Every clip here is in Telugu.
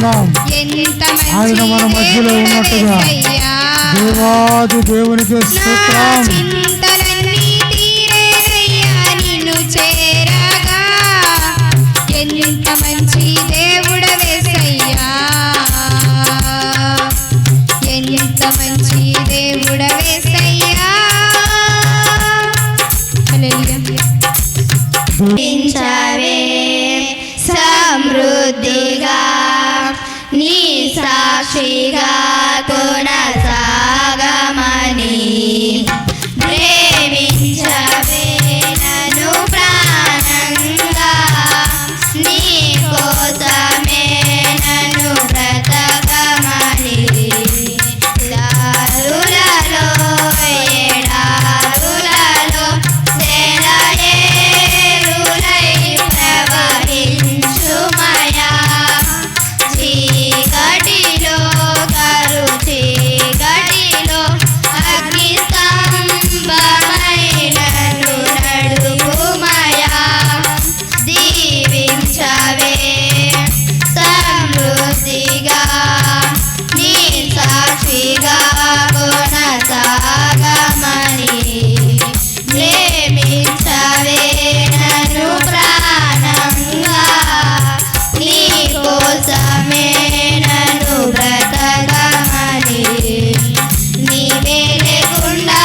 స్తోత్రం. ఆయన మన మధ్యలో ఉన్నట్టుగా దేవాది దేవునికి స్తోత్రం. ఎంత మంచి దేవుడవేసయ్యా, ఎంత మంచి దేవుడవేసయ్యా. పించవే సమృద్ధిగా నీ సాక్షిగా కొనసాగమని ప్రేమించవే నన్ను ప్రాణంగా నీ కోసమే నన్ను బ్రతకమని దారులలో ఏడారులలో సెలయేరులై ప్రవహించుమయా చీకటిలో కరు చీకటిలో అగ్ని స్తంభమైనను నడుపుమయా దీవించవే సమృద్ధిగా నీ సాక్షిగా కొనసాగమని ప్రేమించవే నన్ను ప్రాణంగా నీ కోసమే నన్ను బ్రతకమని నీవే లేకుండా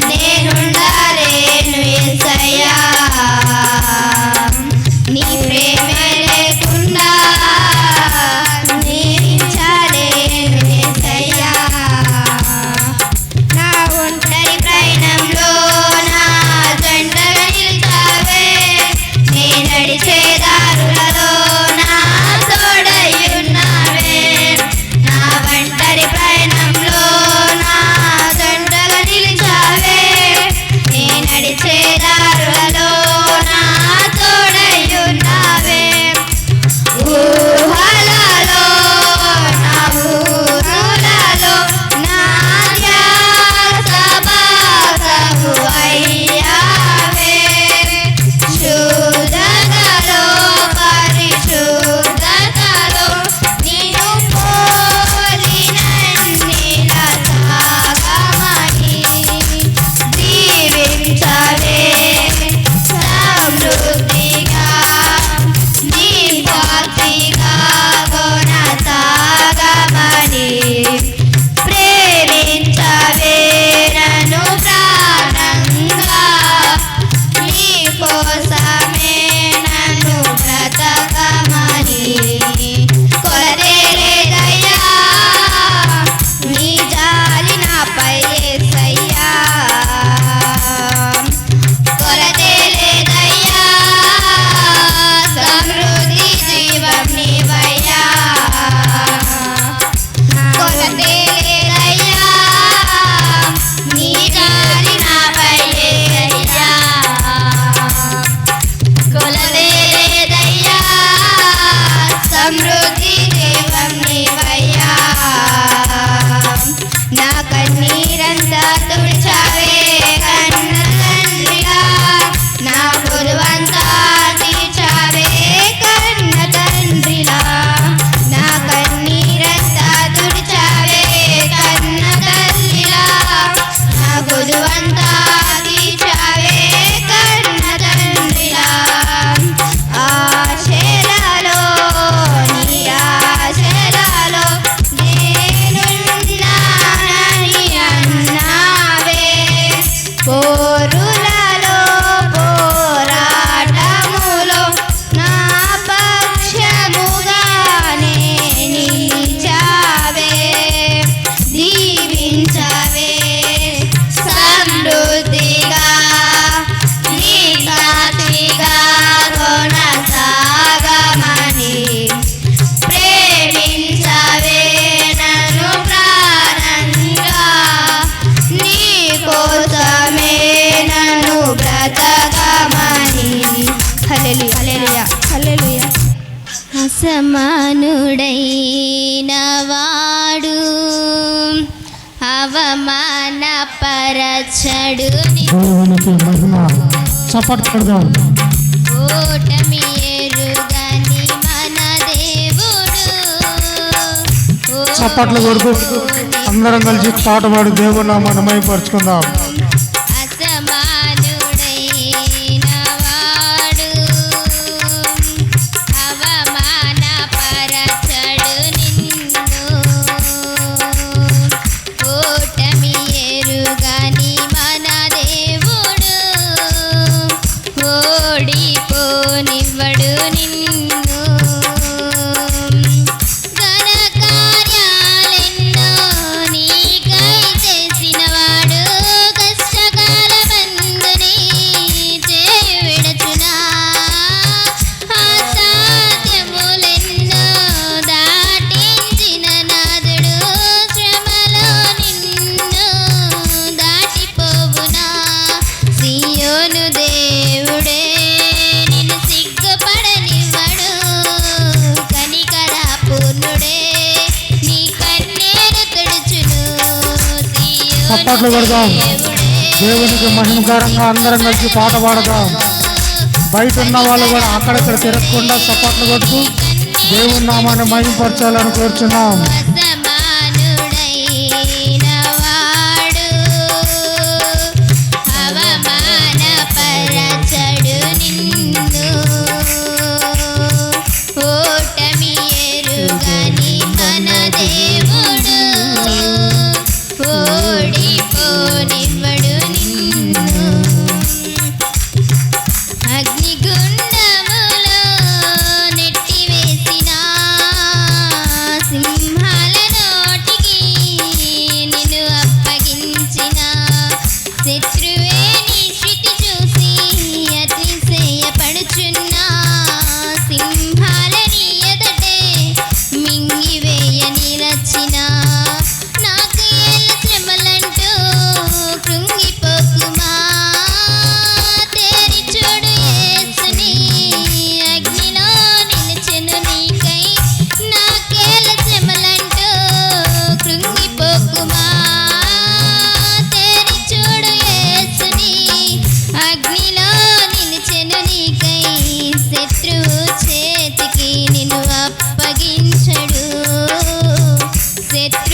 నేనుండలేను యేసయ్యా, నీ ప్రేమే లేకుండా జీవించలేను యేసయ్యా. నా ఒంటరి ప్రయాణంలో నా జంటగా నిలిచావే, నీ నడిచే దారులలో నా తోడయ్యున్నావే. నా ఒంటరి ప్రయాణంలో నా జంటగా నిలిచావే, నీ నడిచే దారులలో నా తోడయ్యున్నావే. ఊహలలో నా ఊరులలో నా ధ్యాస భాసము అయ్యావే. శుద్ధతలో పరిశుద్ధతలో నిన్ను పోలినన్నిలా సాగమని దీవించవే సమృద్ధిగా నీ భక్తిగా కొనసాగమని ప్రేమించవే నన్ను ప్రాణంగా నీ కోసమే నన్ను బ్రతకమని కొలదే లేదయ్యా నీ జాలి నాపై యేసయ్యా, కొలదే లేదయ్యా సమృద్ధి జీవం నీవయ్యా, కొలదే లేదయ్యా నీ జాలి నాపై యేసయ్యా, కొలదే లేదయ్యా సమృద్ధి జీవం నీవయ్యా. నా కన్నీరంతా తుడిచావే కన్న తండ్రిగా, నా కొలువంతా తీర్చావే కన్న తండ్రిలా. నా కన్నీరంతా తుడిచావే కన్న తల్లిలా, నా కొలువంతా తీర్చావే కన్న తండ్రిలా. ఆశలలో నీ ఆశలలో నేనున్నానని అన్నావే. పోరులలో పోరాటములో నా పక్షముగానే నిలిచావే. దీవించవే సమృద్ధిగా నీ సాక్షిగా కొనసాగమని ప్రేమించవే నన్ను ప్రాణంగా నీ కోసమే నన్ను బ్రతకమని. హల్లెలూయా హల్లెలూయా హల్లెలూయా. అసమానుడైన వాడు అవమానపరచడు దేవునికి మహిమ. చప్పట్లు కొడదాం. ఓటమి ఎరుగని మన దేవుడు చప్పట్లు కొడుతూ అందరం కలిసి పాట పాడి దేవుని నామాన్ని మహిమపరుచుకుందాం. అసమానుడైన వాడు అవమానపరచడు నిన్ను, ఓటమి ఎరుగని మన దేవుడు ఓడిపోనివ్వడు నిన్ను. ఘన కార్యాలెన్నో నీకై చేసినవాడు కష్టకాలమందుని చేయి విడచునా. అసాధ్యములెన్నో దాటించిన నాదుడు శ్రమలో నిన్ను దాటిపోవునా. సియోను దేవుడే నిన్ను సిగ్గుపడనివ్వడు, కనికర పూర్ణుడే నీ కన్నీరు తుడుచును. చప్పట్లు కొడదాం, దేవునికి మహిమకరంగా అందరం కలిసి పాట పాడదాం. బయట ఉన్న వాళ్ళు కూడా అక్కడక్కడ తిరగకుండా చప్పట్లు కొడుతూ దేవుని నామాన్ని మహిమపరచాలని కోరుచున్నాం. అసమానుడైన వాడు అవమానపరచడు నిన్ను, ఓటమి ఎరుగని మన దేవుడు ఓడిపోనివ్వడు నిన్ను. అగ్నిగుండములో నెట్టివేసిన సింహాల నోటికి నిన్ను అప్పగించిన శత్రువే నీ స్థితి చూసి అతిశయపడుచున్నా. సింహాలని ఎదటే మింగివేయ నిలచిన నాకు ఏళ్ళ శ్రమలంటూ కృంగిపోకుమా. తేరి చూడు యేసుని అగ్నిలో నిలిచెను నీకై, నాకేళ్ళ శ్రమలంటూ కృంగిపోకుమా. తేరి చూడు యేసుని అగ్నిలో నిలిచెను నీకై, శత్రువు చేతికి నిన్ను అప్పగించడు. శత్రు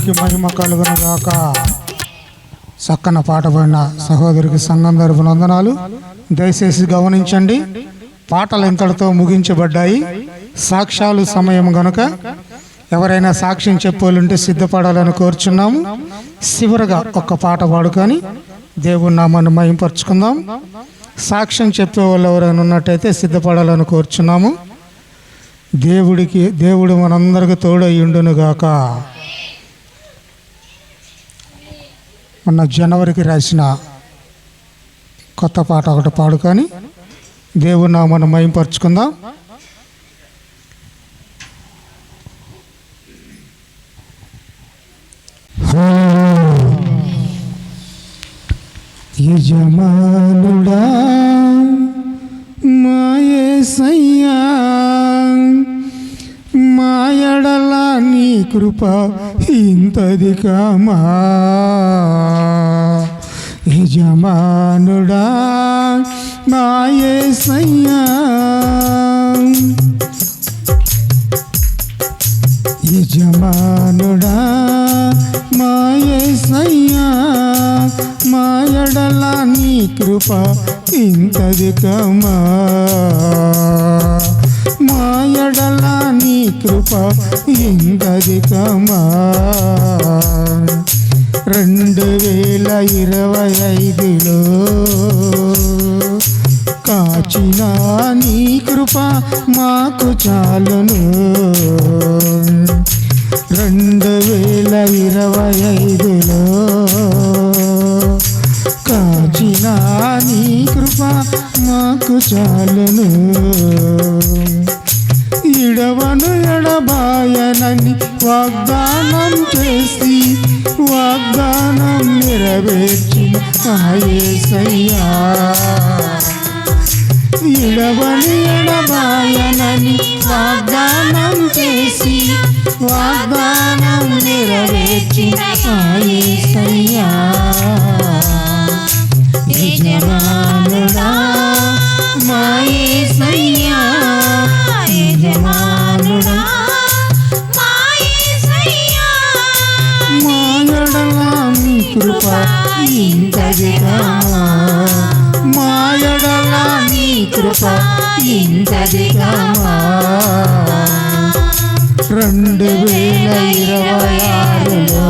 దేవునికి మహిమ కలుగును గాక. చక్కన పాట పాడిన సహోదరికి సంఘం తరపున వందనాలు. దయచేసి గమనించండి, పాటలు ఇంతటితో ముగించబడ్డాయి. సాక్ష్యాలు సమయం గనుక ఎవరైనా సాక్ష్యం చెప్పాలంటే సిద్ధపడాలని కోరుచున్నాము. చివరగా ఒక్క పాట పాడుకొని దేవుని నామాన్ని మహింపరచుకుందాం. సాక్ష్యం చెప్పే వాళ్ళు ఎవరైనా ఉన్నట్టయితే సిద్ధపడాలని కోరుచున్నాము. దేవుడు మనందరికి తోడయ్యుండును గాక. మొన్న జనవరికి రాసిన కొత్త పాట ఒకటి పాడుకొని దేవుని నామాన్ని మహింపరచుకుందాం. యజమానుడా మా యేసయ్యా, మా ఎడల నీ కృప ఇంతధికమా. యజమానుడా మా యేసయ్యా, యజమానుడా మా యేసయ్యా, మా ఎడల నీ కృప ఇంతధికమా. మా ఎడల నీ కృప ఇంతధికమా. 2025లో కాచిన నీ కృప మాకు చాలును. 2025లో కాచిన నీ కృప మాకు చాలును. ఇడవను ఎడబాయనని వాగ్దానం చేసి వాగ్దానం నెరవేర్చిన యేసయ్యా. ఇడవను ఎడబాయనని వాగ్దానం చేసి వాగ్దానం నెరవేర్చిన యేసయ్యా. యజమానుడా మా యేసయ్యా, యజమానుడా మా యేసయ్యా, మా ఎడల నీ కృప ఇంతధికమా. మా ఎడల నీ కృప ఇంతధికమా. 2026లో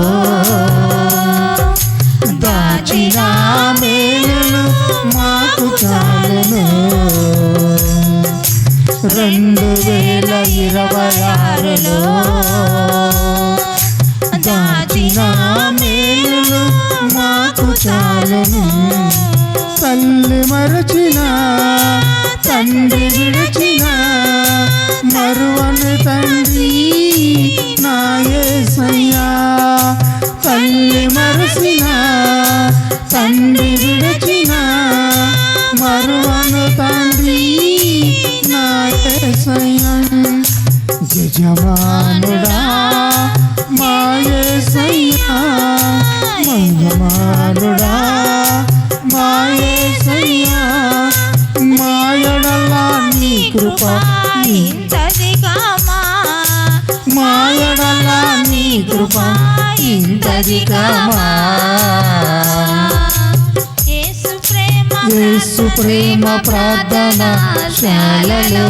దాచిన మేలులు మాకు చాలును. 2026లో దాచిన మేలులు మాకు చాలును. తల్లి మరచిన తండ్రి విడిచిన మరువని తండ్రి నా యేసయ్యా. తల్లి మరచిన తండ్రి విడిచిన మరువను తండ్రి నా యేసయ్యా. యజమానుడా మా యేసయ్యా, యజమానుడా మా యేసయ్యా, మా ఎడల నీ కృప ఇంతధికమా. మా ఎడల నీ కృప ఇంతధికమా. యేసు ప్రేమ ప్రార్థన శాలలో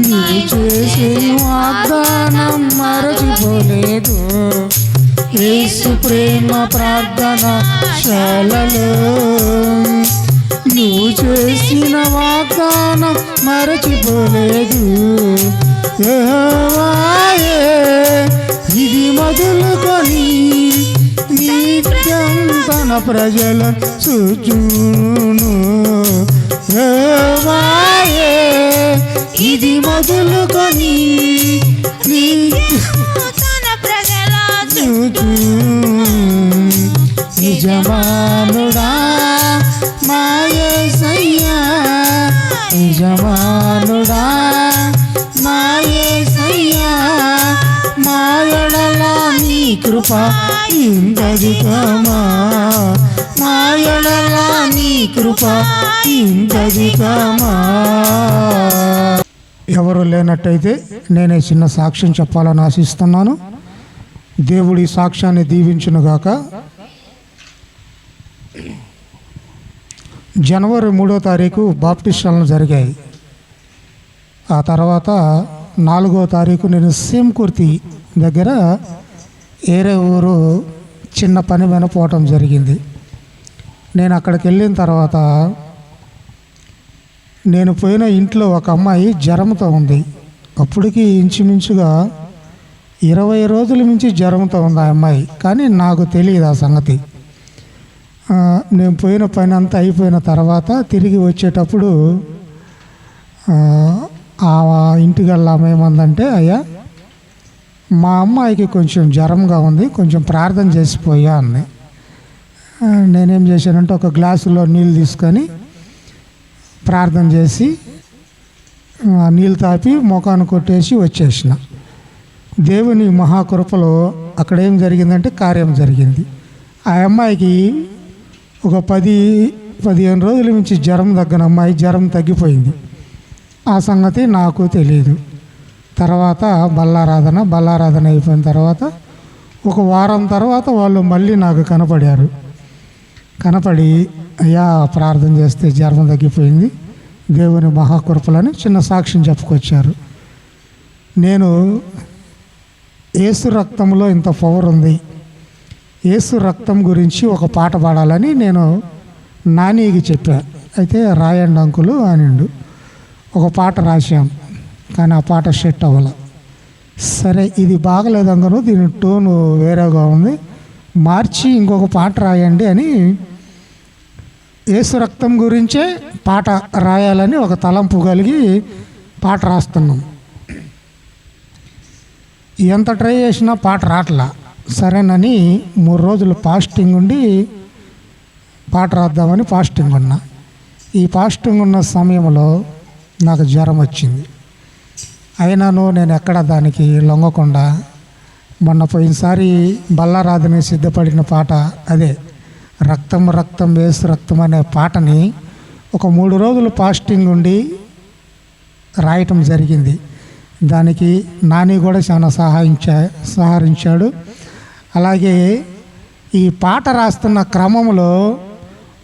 నీ చేసే వాగ్దానం మరచిపోలేదు. యేసు ప్రేమ ప్రార్థన శాలలో నువ్వు చేసిన వాగ్దానం మరచిపోలేదు. యెహోవాయే ఇది మొదలుకొని నిత్యం తన ప్రజలను చూచును. యెహోవాయే ఇది మొదలుకొని తన ప్రజలను యజమానుడా మా యేసయ్యా, యజమానుడా మా యేసయ్యా, మా ఎడల నీ కృప ఇంతధికమా. మా ఎడల నీ కృప ఇంతధికమా. ఎవరు లేనట్టయితే నేనే చిన్న సాక్ష్యం చెప్పాలని ఆశిస్తున్నాను. దేవుడి సాక్ష్యాన్ని దీవించునుగాక. జనవరి 3వ తారీఖు బాప్టిస్టులను జరిగాయి. ఆ తర్వాత 4వ తారీఖు నేను సేమ్కుర్తి దగ్గర ఏరే ఊరు చిన్న పని మీద పోవటం జరిగింది. నేను అక్కడికి వెళ్ళిన తర్వాత నేను పోయిన ఇంట్లో ఒక అమ్మాయి జ్వరంతో ఉంది. అప్పటికి ఇంచుమించుగా 20 రోజుల నుంచి జ్వరంతో ఉంది ఆ అమ్మాయి. కానీ నాకు తెలియదు ఆ సంగతి. నేను పోయిన పని అంతా అయిపోయిన తర్వాత తిరిగి వచ్చేటప్పుడు ఆ ఇంటికి వెళ్ళాము. ఏమందంటే, అయ్యా మా అమ్మాయికి కొంచెం జ్వరంగా ఉంది, కొంచెం ప్రార్థన చేసిపోయా అంది. నేనేం చేశానంటే ఒక గ్లాసులో నీళ్ళు తీసుకొని ప్రార్థన చేసి నీళ్ళు తాపి ముఖాన్ని కొట్టేసి వచ్చేసిన. దేవుని మహాకృపలో అక్కడ ఏం జరిగిందంటే కార్యం జరిగింది. ఆ అమ్మాయికి ఒక 10-15 రోజుల నుంచి జ్వరం తగ్గిన అమ్మాయి జ్వరం తగ్గిపోయింది. ఆ సంగతి నాకు తెలియదు. తర్వాత బల్లారాధన అయిపోయిన తర్వాత ఒక వారం తర్వాత వాళ్ళు మళ్ళీ నాకు కనపడి అయ్యా ప్రార్థన చేస్తే జ్వరం తగ్గిపోయింది, దేవుని మహాకృపలని చిన్న సాక్ష్యం చెప్పుకొచ్చారు. నేను యేసు రక్తంలో ఇంత పవర్ ఉంది, యేసు రక్తం గురించి ఒక పాట పాడాలని నేను నానికి చెప్పా. అయితే రాయండి అంకులు అనిండు. ఒక పాట రాశాం, కానీ ఆ పాట సెట్ అవ్వాల. సరే ఇది బాగలేదు అంకను, దీని టోను వేరేగా ఉంది, మార్చి ఇంకొక పాట రాయండి అని యేసు రక్తం గురించే పాట రాయాలని ఒక తలంపు కలిగి పాట రాస్తున్నాం. ఎంత ట్రై చేసినా పాట రాట్లా. సరేనని 3 రోజులు ఫాస్టింగ్ ఉండి పాట రాద్దామని ఫాస్టింగ్ ఉన్నా. ఈ ఫాస్టింగ్ ఉన్న సమయంలో నాకు జ్వరం వచ్చింది. అయినాను నేను ఎక్కడ దానికి లొంగకుండా మొన్న పోయినసారి బల్లారాధన సిద్ధపడిన పాట అదే రక్తం రక్తం యేసు రక్తం అనే పాటని ఒక 3 రోజులు ఫాస్టింగ్ ఉండి రాయటం జరిగింది. దానికి నాని కూడా చాలా సహకరించాడు. అలాగే ఈ పాట రాస్తున్న క్రమంలో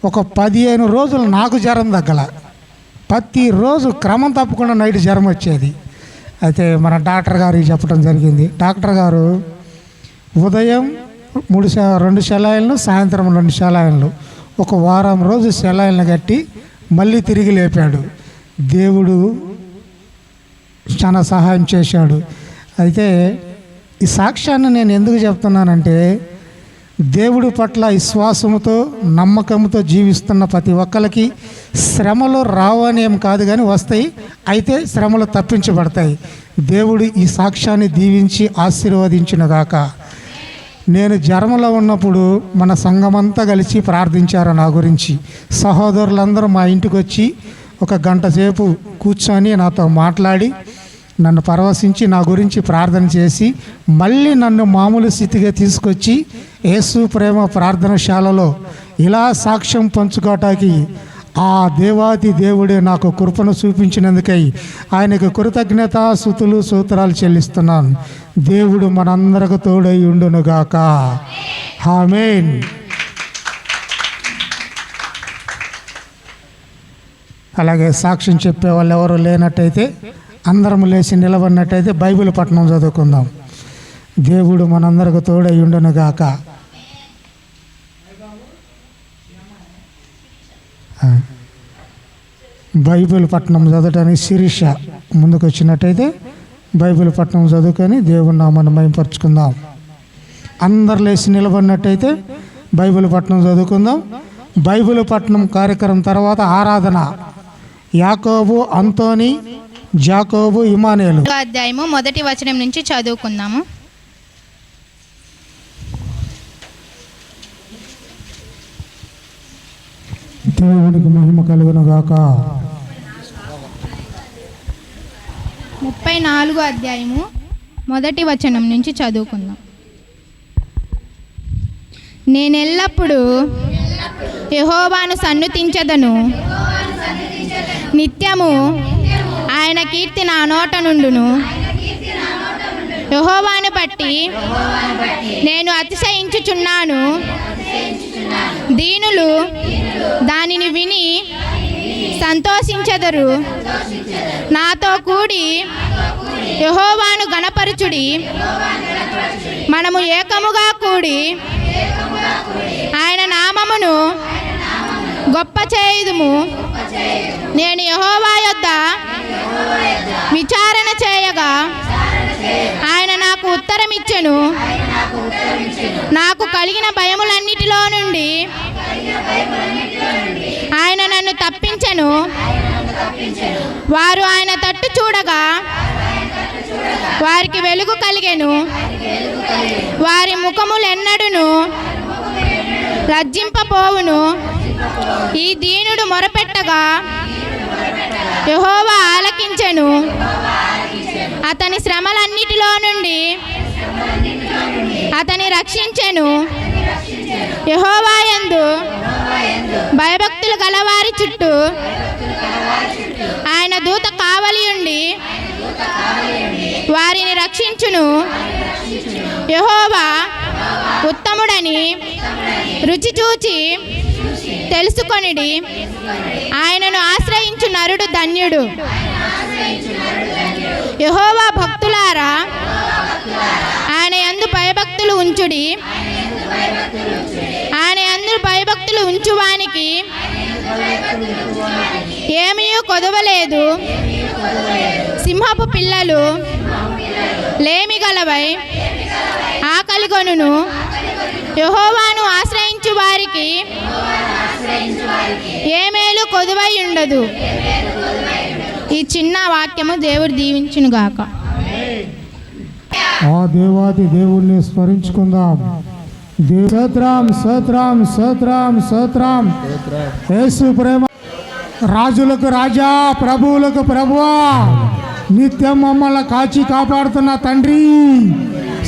ఒక 15 రోజులు నాకు జ్వరం తగ్గల. ప్రతిరోజు క్రమం తప్పకుండా నైట్ జ్వరం వచ్చేది. అయితే మన డాక్టర్ గారికి చెప్పడం జరిగింది. డాక్టర్ గారు ఉదయం 2 సెలైన్లు, సాయంత్రం 2 సెలైన్లు, ఒక వారం రోజు సెలైన్లు కట్టి మళ్ళీ తిరిగి లేపాడు. దేవుడు చాలా సహాయం చేశాడు. అయితే ఈ సాక్ష్యాన్ని నేను ఎందుకు చెప్తున్నానంటే, దేవుడి పట్ల విశ్వాసంతో నమ్మకంతో జీవిస్తున్న ప్రతి ఒక్కరికి శ్రమలు రావని ఏం కాదు, కానీ వస్తాయి. అయితే శ్రమలు తప్పించబడతాయి. దేవుడు ఈ సాక్ష్యాన్ని దీవించి ఆశీర్వదించునుగాక. నేను జ్వరంలో ఉన్నప్పుడు మన సంఘమంతా కలిసి ప్రార్థించారు నా గురించి. సహోదరులందరూ మా ఇంటికి వచ్చి 1 గంట సేపు కూర్చొని నాతో మాట్లాడి నన్ను పరవశించి నా గురించి ప్రార్థన చేసి మళ్ళీ నన్ను మామూలు స్థితిగా తీసుకొచ్చి యేసు ప్రేమ ప్రార్థనశాలలో ఇలా సాక్ష్యం పంచుకోవటానికి ఆ దేవాది దేవుడే నాకు కృపను చూపించినందుకై ఆయనకు కృతజ్ఞత స్తుతులు స్తోత్రాలు చెల్లిస్తున్నాను. దేవుడు మనందరికి తోడై ఉండునుగాక. ఆమేన్. అలాగే సాక్ష్యం చెప్పే వాళ్ళు ఎవరు లేనట్టయితే అందరం లేచి నిలబడినట్టయితే బైబిల్ పఠనం చదువుకుందాం. దేవుడు మనందరికి తోడై ఉండునుగాక. బైబిల్ పఠనం చదవటానికి శిరీష ముందుకు వచ్చినట్టయితే బైబిల్ పఠనం చదువుకొని దేవుని నామాన్ని మహిమపరుచుకుందాం. అందరు లేచి నిలబడినట్టయితే బైబిల్ పఠనం చదువుకుందాం. బైబిల్ పఠనం కార్యక్రమం తర్వాత ఆరాధన. యాకోబు, అంతోని, జాకోబు, ఇమానేలు. అధ్యాయము 1వ వచనం నుంచి చదువుకుందాము. దేవునికి మహిమ కలుగునుగాక. 34వ అధ్యాయము 1వ వచనం నుంచి చదువుకుందాం. నేనెల్లప్పుడూ యెహోవాను సన్నుతించెదను, నిత్యము ఆయన కీర్తి నా నోట నుండును. యెహోవాను బట్టి నేను అతిశయించుచున్నాను. దీనులు దానిని విని సంతోషించెదరు. నాతో కూడి యెహోవాను గణపరచుడి. మనము ఏకముగా కూడి ఆయన నామమును గొప్ప చేయుదుము. నేను యెహోవా యొద్ద విచారణ చేయగా ఆయన నాకు ఉత్తరమిచ్చెను. నాకు కలిగిన భయములన్నిటిలో నుండి ఆయన నన్ను తప్పించెను. వారు ఆయన తట్టు చూడగా వారికి వెలుగు కలిగెను. వారి ముఖములెన్నడును లజ్జింపపోవును. ఈ దీనుడు మొరపెట్టగా యెహోవా ఆలకించెను. అతని శ్రమలన్నిటిలో నుండి అతని రక్షించెను. యెహోవా యందు భయభక్తులు గలవారి చుట్టూ ఆయన దూత కావలి ఉండి వారిని రక్షించును. యెహోవా ఉత్తముడని రుచి చూచి తెలుసుకొనిడి. ఆయనను ఆశ్రయించు నరుడు ధన్యుడు. యెహోవా భక్తులారా, ఆయన యందు భయభక్తులు ఉంచుడి. ఆయన యందు భయభక్తులు ఉంచువానికి ఏమీ కొదవలేదు. సింహపు పిల్లలు లేమిగలవై ఆకలిగొనును. యెహోవాను ఆశ్రయించు వారికి ఏ మేలు కొదువై ఉండదు. ఈ చిన్న వాక్యము దేవుడు దీవించునుగాక. ఆ దేవాది దేవుణ్ణి స్మరించుకుందాం. స్తోత్రం స్తోత్రం స్తోత్రం స్తోత్రం. యేసు ప్రేమ రాజులకు రాజా, ప్రభువులకు ప్రభువా, నిత్యం మమ్మల్ని కాచి కాపాడుతున్న తండ్రి,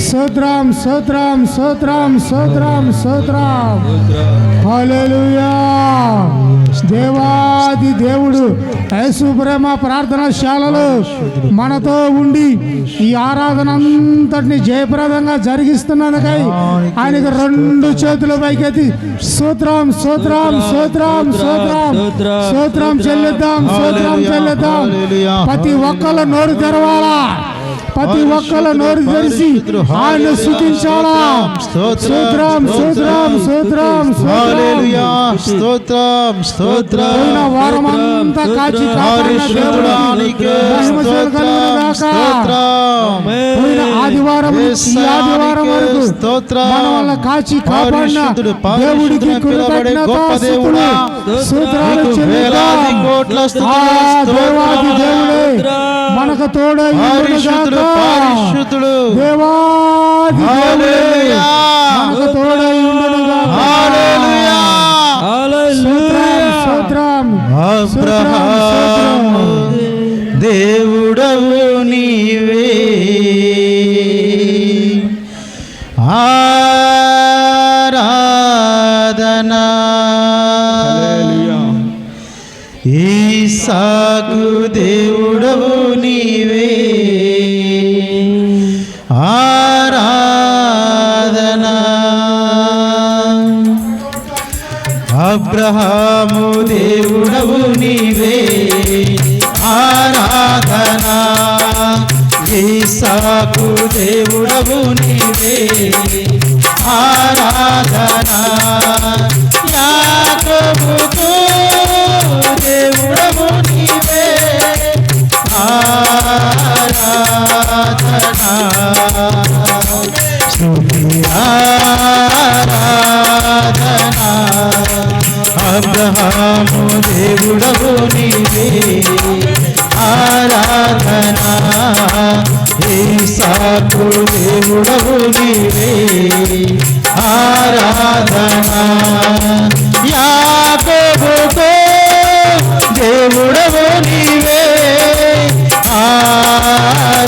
స్తోత్రం స్తోత్రం స్తోత్రం స్తోత్రం స్తోత్రం. హల్లెలూయా. దేవాది దేవుడు యేసు ప్రేమ ప్రార్థనశాలలో మనతో ఉండి ఈ ఆరాధన అంతటిని జయప్రదంగా జరిగిస్తున్నందుకై ఆయనకు రెండు చేతుల పైకెత్తి స్తోత్రం స్తోత్రం స్తోత్రం స్తోత్రం స్తోత్రం చెల్లిద్దాం, స్తోత్రం చెల్లిద్దాం. ప్రతి ఒక్కళ్ళ నోరు తెరవాలా, ప్రతి ఒక్కళ్ళ నోరు తెరిచి ఆయన స్తుతించాలా. స్తోత్రం స్తోత్రం స్తోత్రం స్తోత్రం స్తోత్రం. పోయిన వారమంతా కాచి కాపాడిన దేవునికి మహిమ కలుగునుగాక. పోయిన ఆదివారం నుంచి ఈ ఆదివారం వరకు మన వల్ల కాచి కాపాడిన దేవుడికి కృతజ్ఞతాస్తుతులు, స్తోత్రాలు చెల్లిద్దాం. ఆ దేవాది దేవుడే మనకు తోడై ఉండునుగాక. దేవాది దేవుడే మనకు తోడై ఉండునుగాక. స్తోత్రం అబ్రహాము దేవుడవు నీవే, ఆరాధనా ఈసాకు దేవుడవు నీవే, ఆరాధనా అబ్రహాము దేవుడవు నీవే, ఆరాధనా ఈసాకు దేవుడవు నీవే, ఆరాధనా యాకోబుకు దేవుడవు నీవే, ఆరాధనా స్తుతి ఆరాధనా అబ్రహాము దేవుడవు నీవే, ఆరాధనా ఈసాకు దేవుడవు నీవే, ఆరాధనా యాకోబుకు దేవుడవు నీవే, ఆరాధనా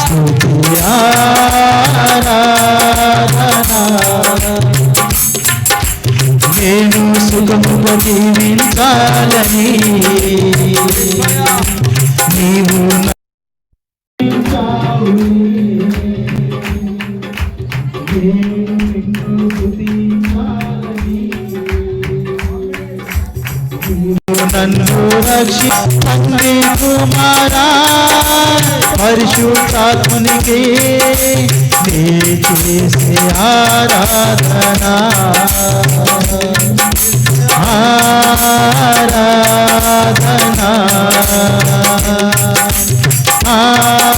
స్తుతి ఆరాధనా. నేను సుఖముగా జీవించాలని నీవు తండ్రి కుమార పరిశుద్ధాత్మునికి నీ చేసే ఆరాధన ఆరాధన ఆరాధన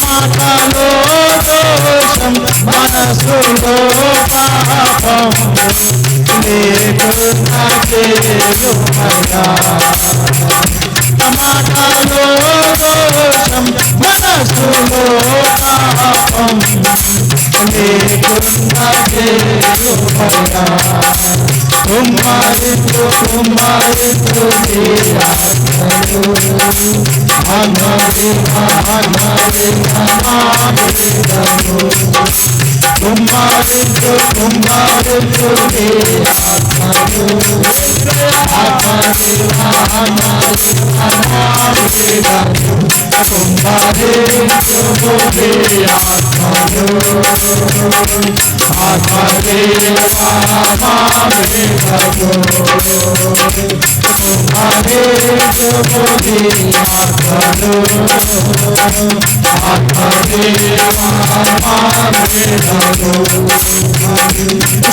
మాటలో దోషం మనసులో పాపం లేకున్నా చేయుమయ్యా మాటలో దోషం మనసులో పాపం లేకున్నా చేయుమయ్యా కుమారితో కుమారితో కుమారి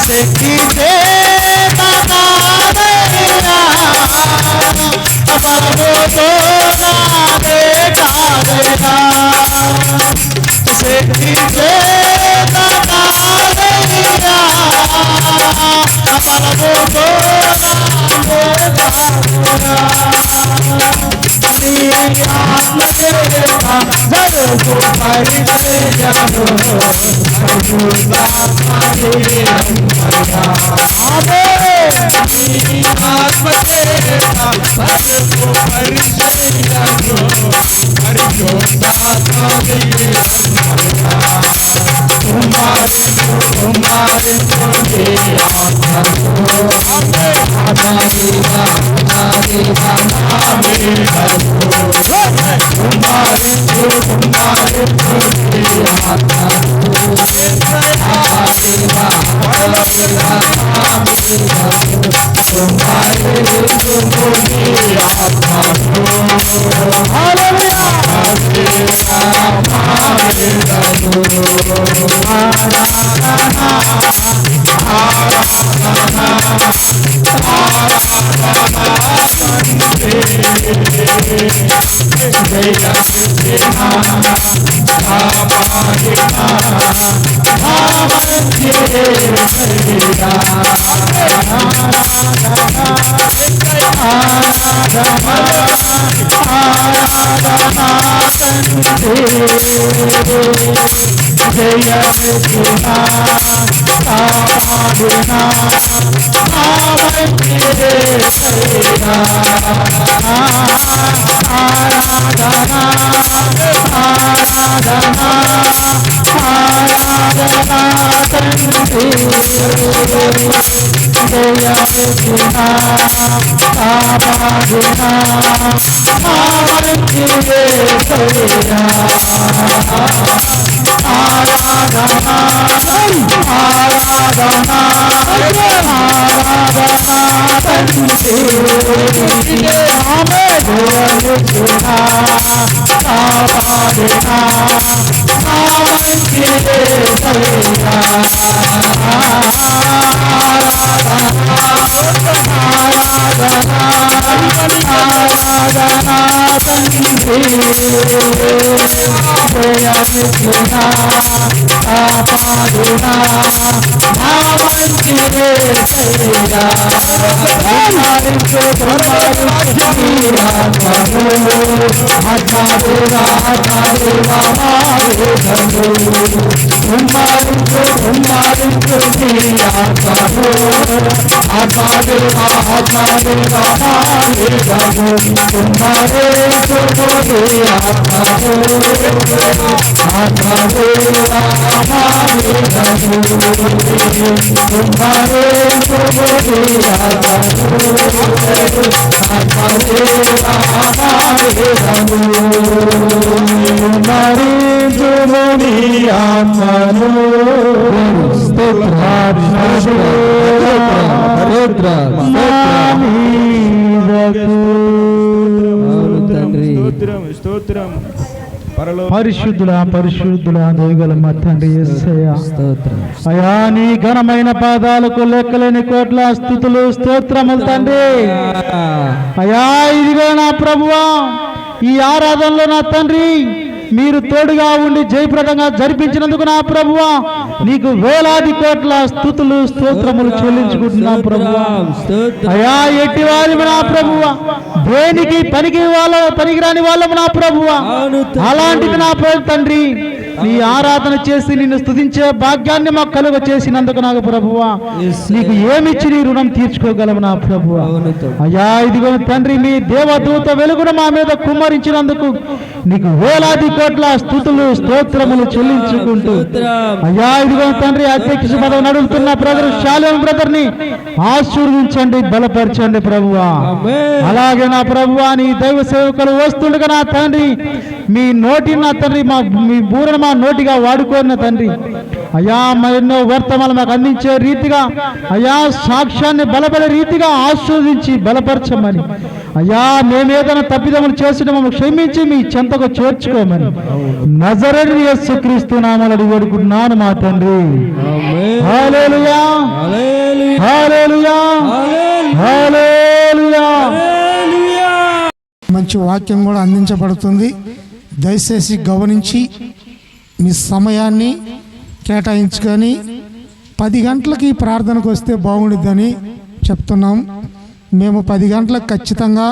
శక్తి జయమిస్తున్నా కాపాడునా నా మంచి యేసయ్యా స్తోత్రం. పరిశుద్ధుల పరిశుద్ధుల దయగల మా తండ్రి యేసయ్యా, అయా నీ ఘనమైన పాదాలకు లెక్కలేని కోట్ల స్తుతులు స్తోత్రములు తండ్రి. అయా ఇదిగో నా ప్రభువా, ఈ ఆరాధనలో నా తండ్రి మీరు తోడుగా ఉండి జయప్రదంగా జరిపించినందుకు నా ప్రభువా నీకు వేలాది కోట్ల స్తుతులు స్తోత్రములు చెల్లించుకుంటున్నా ప్రభువా. అయా ఎట్టి వారిని నా ప్రభువా, దేనికి పనికిరాని వాళ్ళము నా ప్రభువా, అలాంటిది నా ప్రభు తండ్రి నీ ఆరాధన చేసి నిన్ను స్తుతించే భాగ్యాన్ని మాకు కలుగ చేసినందుకు నాకు ప్రభువా నీకు ఏమిచ్చి నీ రుణం తీర్చుకోగలము నా ప్రభువా. అయ్యా ఇదిగో తండ్రి మీ దేవదూత వెలుగును మా మీద కుమ్మరించినందుకు నీకు వేలాది కోట్ల స్తుతులు స్తోత్రములు చెల్లించుకుంటూ అయ్యా ఇదిగో తండ్రి అధ్యక్ష పదవి నడుపుతున్న బ్రదర్ శాలేం బ్రదర్ ని ఆశీర్వదించండి, బలపరచండి ప్రభువా. అలాగే నా ప్రభువా నీ దైవ సేవకులు వస్తుండగా నా తండ్రి మీ నోటి నా తండ్రి మీ బూరను మా నోటిగా వాడుకోరిన తండ్రి అయ్యా ఎన్నో వర్తమానాలు మాకు అందించే రీతిగా అయ్యా సాక్ష్యాన్ని బలపడే రీతిగా ఆస్వాదించి బలపరచమని అయ్యా మేమేదైనా తప్పిదములు చేసిన మమ్మల్ని క్షమించి మీ చెంతకు చేర్చుకోమని నజరేయుడైన యేసుక్రీస్తు నామములో అడిగి వేడుకుంటున్నాను మా తండ్రి. హల్లెలూయా హల్లెలూయా హల్లెలూయా. మంచి వాక్యం కూడా అందించబడుతుంది. దయచేసి గమనించి మీ సమయాన్ని కేటాయించుకొని 10 గంటలకి ప్రార్థనకు వస్తే బాగుండిద్దని చెప్తున్నాం. మేము 10 గంటలకు ఖచ్చితంగా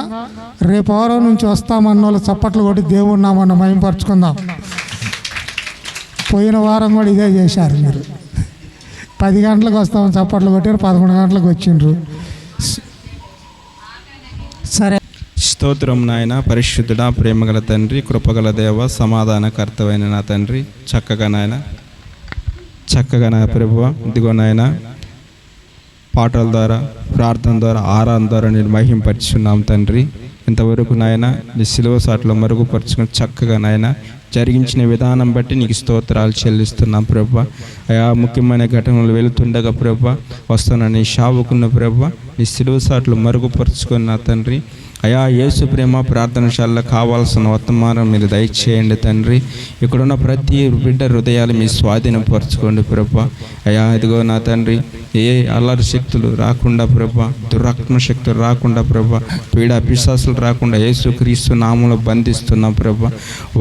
రేపు వారం నుంచి వస్తామన్న వాళ్ళు చప్పట్లు కొట్టి దేవుని నామాన్ని మహిమపరచుకుందాం. పోయిన వారం కూడా ఇదే చేశారు. మీరు 10 గంటలకు వస్తామని చప్పట్లు కొట్టారు, 11 గంటలకు వచ్చిండ్రు. సరే. స్తోత్రం నాయన, పరిశుద్ధుడా, ప్రేమగల తండ్రి, కృపగల దేవ, సమాధానకర్తమైన నా తండ్రి, చక్కగా నా ప్రభువ ఇదిగో నాయన పాటల ద్వారా ప్రార్థన ద్వారా ఆరాధన ద్వారా నేను మహింపరుచున్నాం తండ్రి. ఇంతవరకు నాయన నీ సిలువ సాట్లో మరుగుపరుచుకుని చక్కగా నాయన జరిగించిన విధానం బట్టి నీకు స్తోత్రాలు చెల్లిస్తున్నాం ప్రభువా. అయా ముఖ్యమైన ఘటనలు వెళుతుండగా ప్రభువా వస్తున్న నీ శావుకున్న ప్రభువా నీ సిలువ సాట్లు మరుగుపరుచుకున్న తండ్రి అయా యేసు ప్రేమ ప్రార్థనశాలలో కావాల్సిన వర్తమానం మీరు దయచేయండి తండ్రి. ఇక్కడున్న ప్రతి బిడ్డ హృదయాలు మీ స్వాధీనపరచుకోండి ప్రభా. అయా ఇదిగో నా తండ్రి ఏ అల్లరి శక్తులు రాకుండా ప్రభా, దురాత్మ శక్తులు రాకుండా ప్రభా, పీడా పిశాసులు రాకుండా యేసుక్రీస్తు నామములో బంధిస్తున్నాం ప్రభా.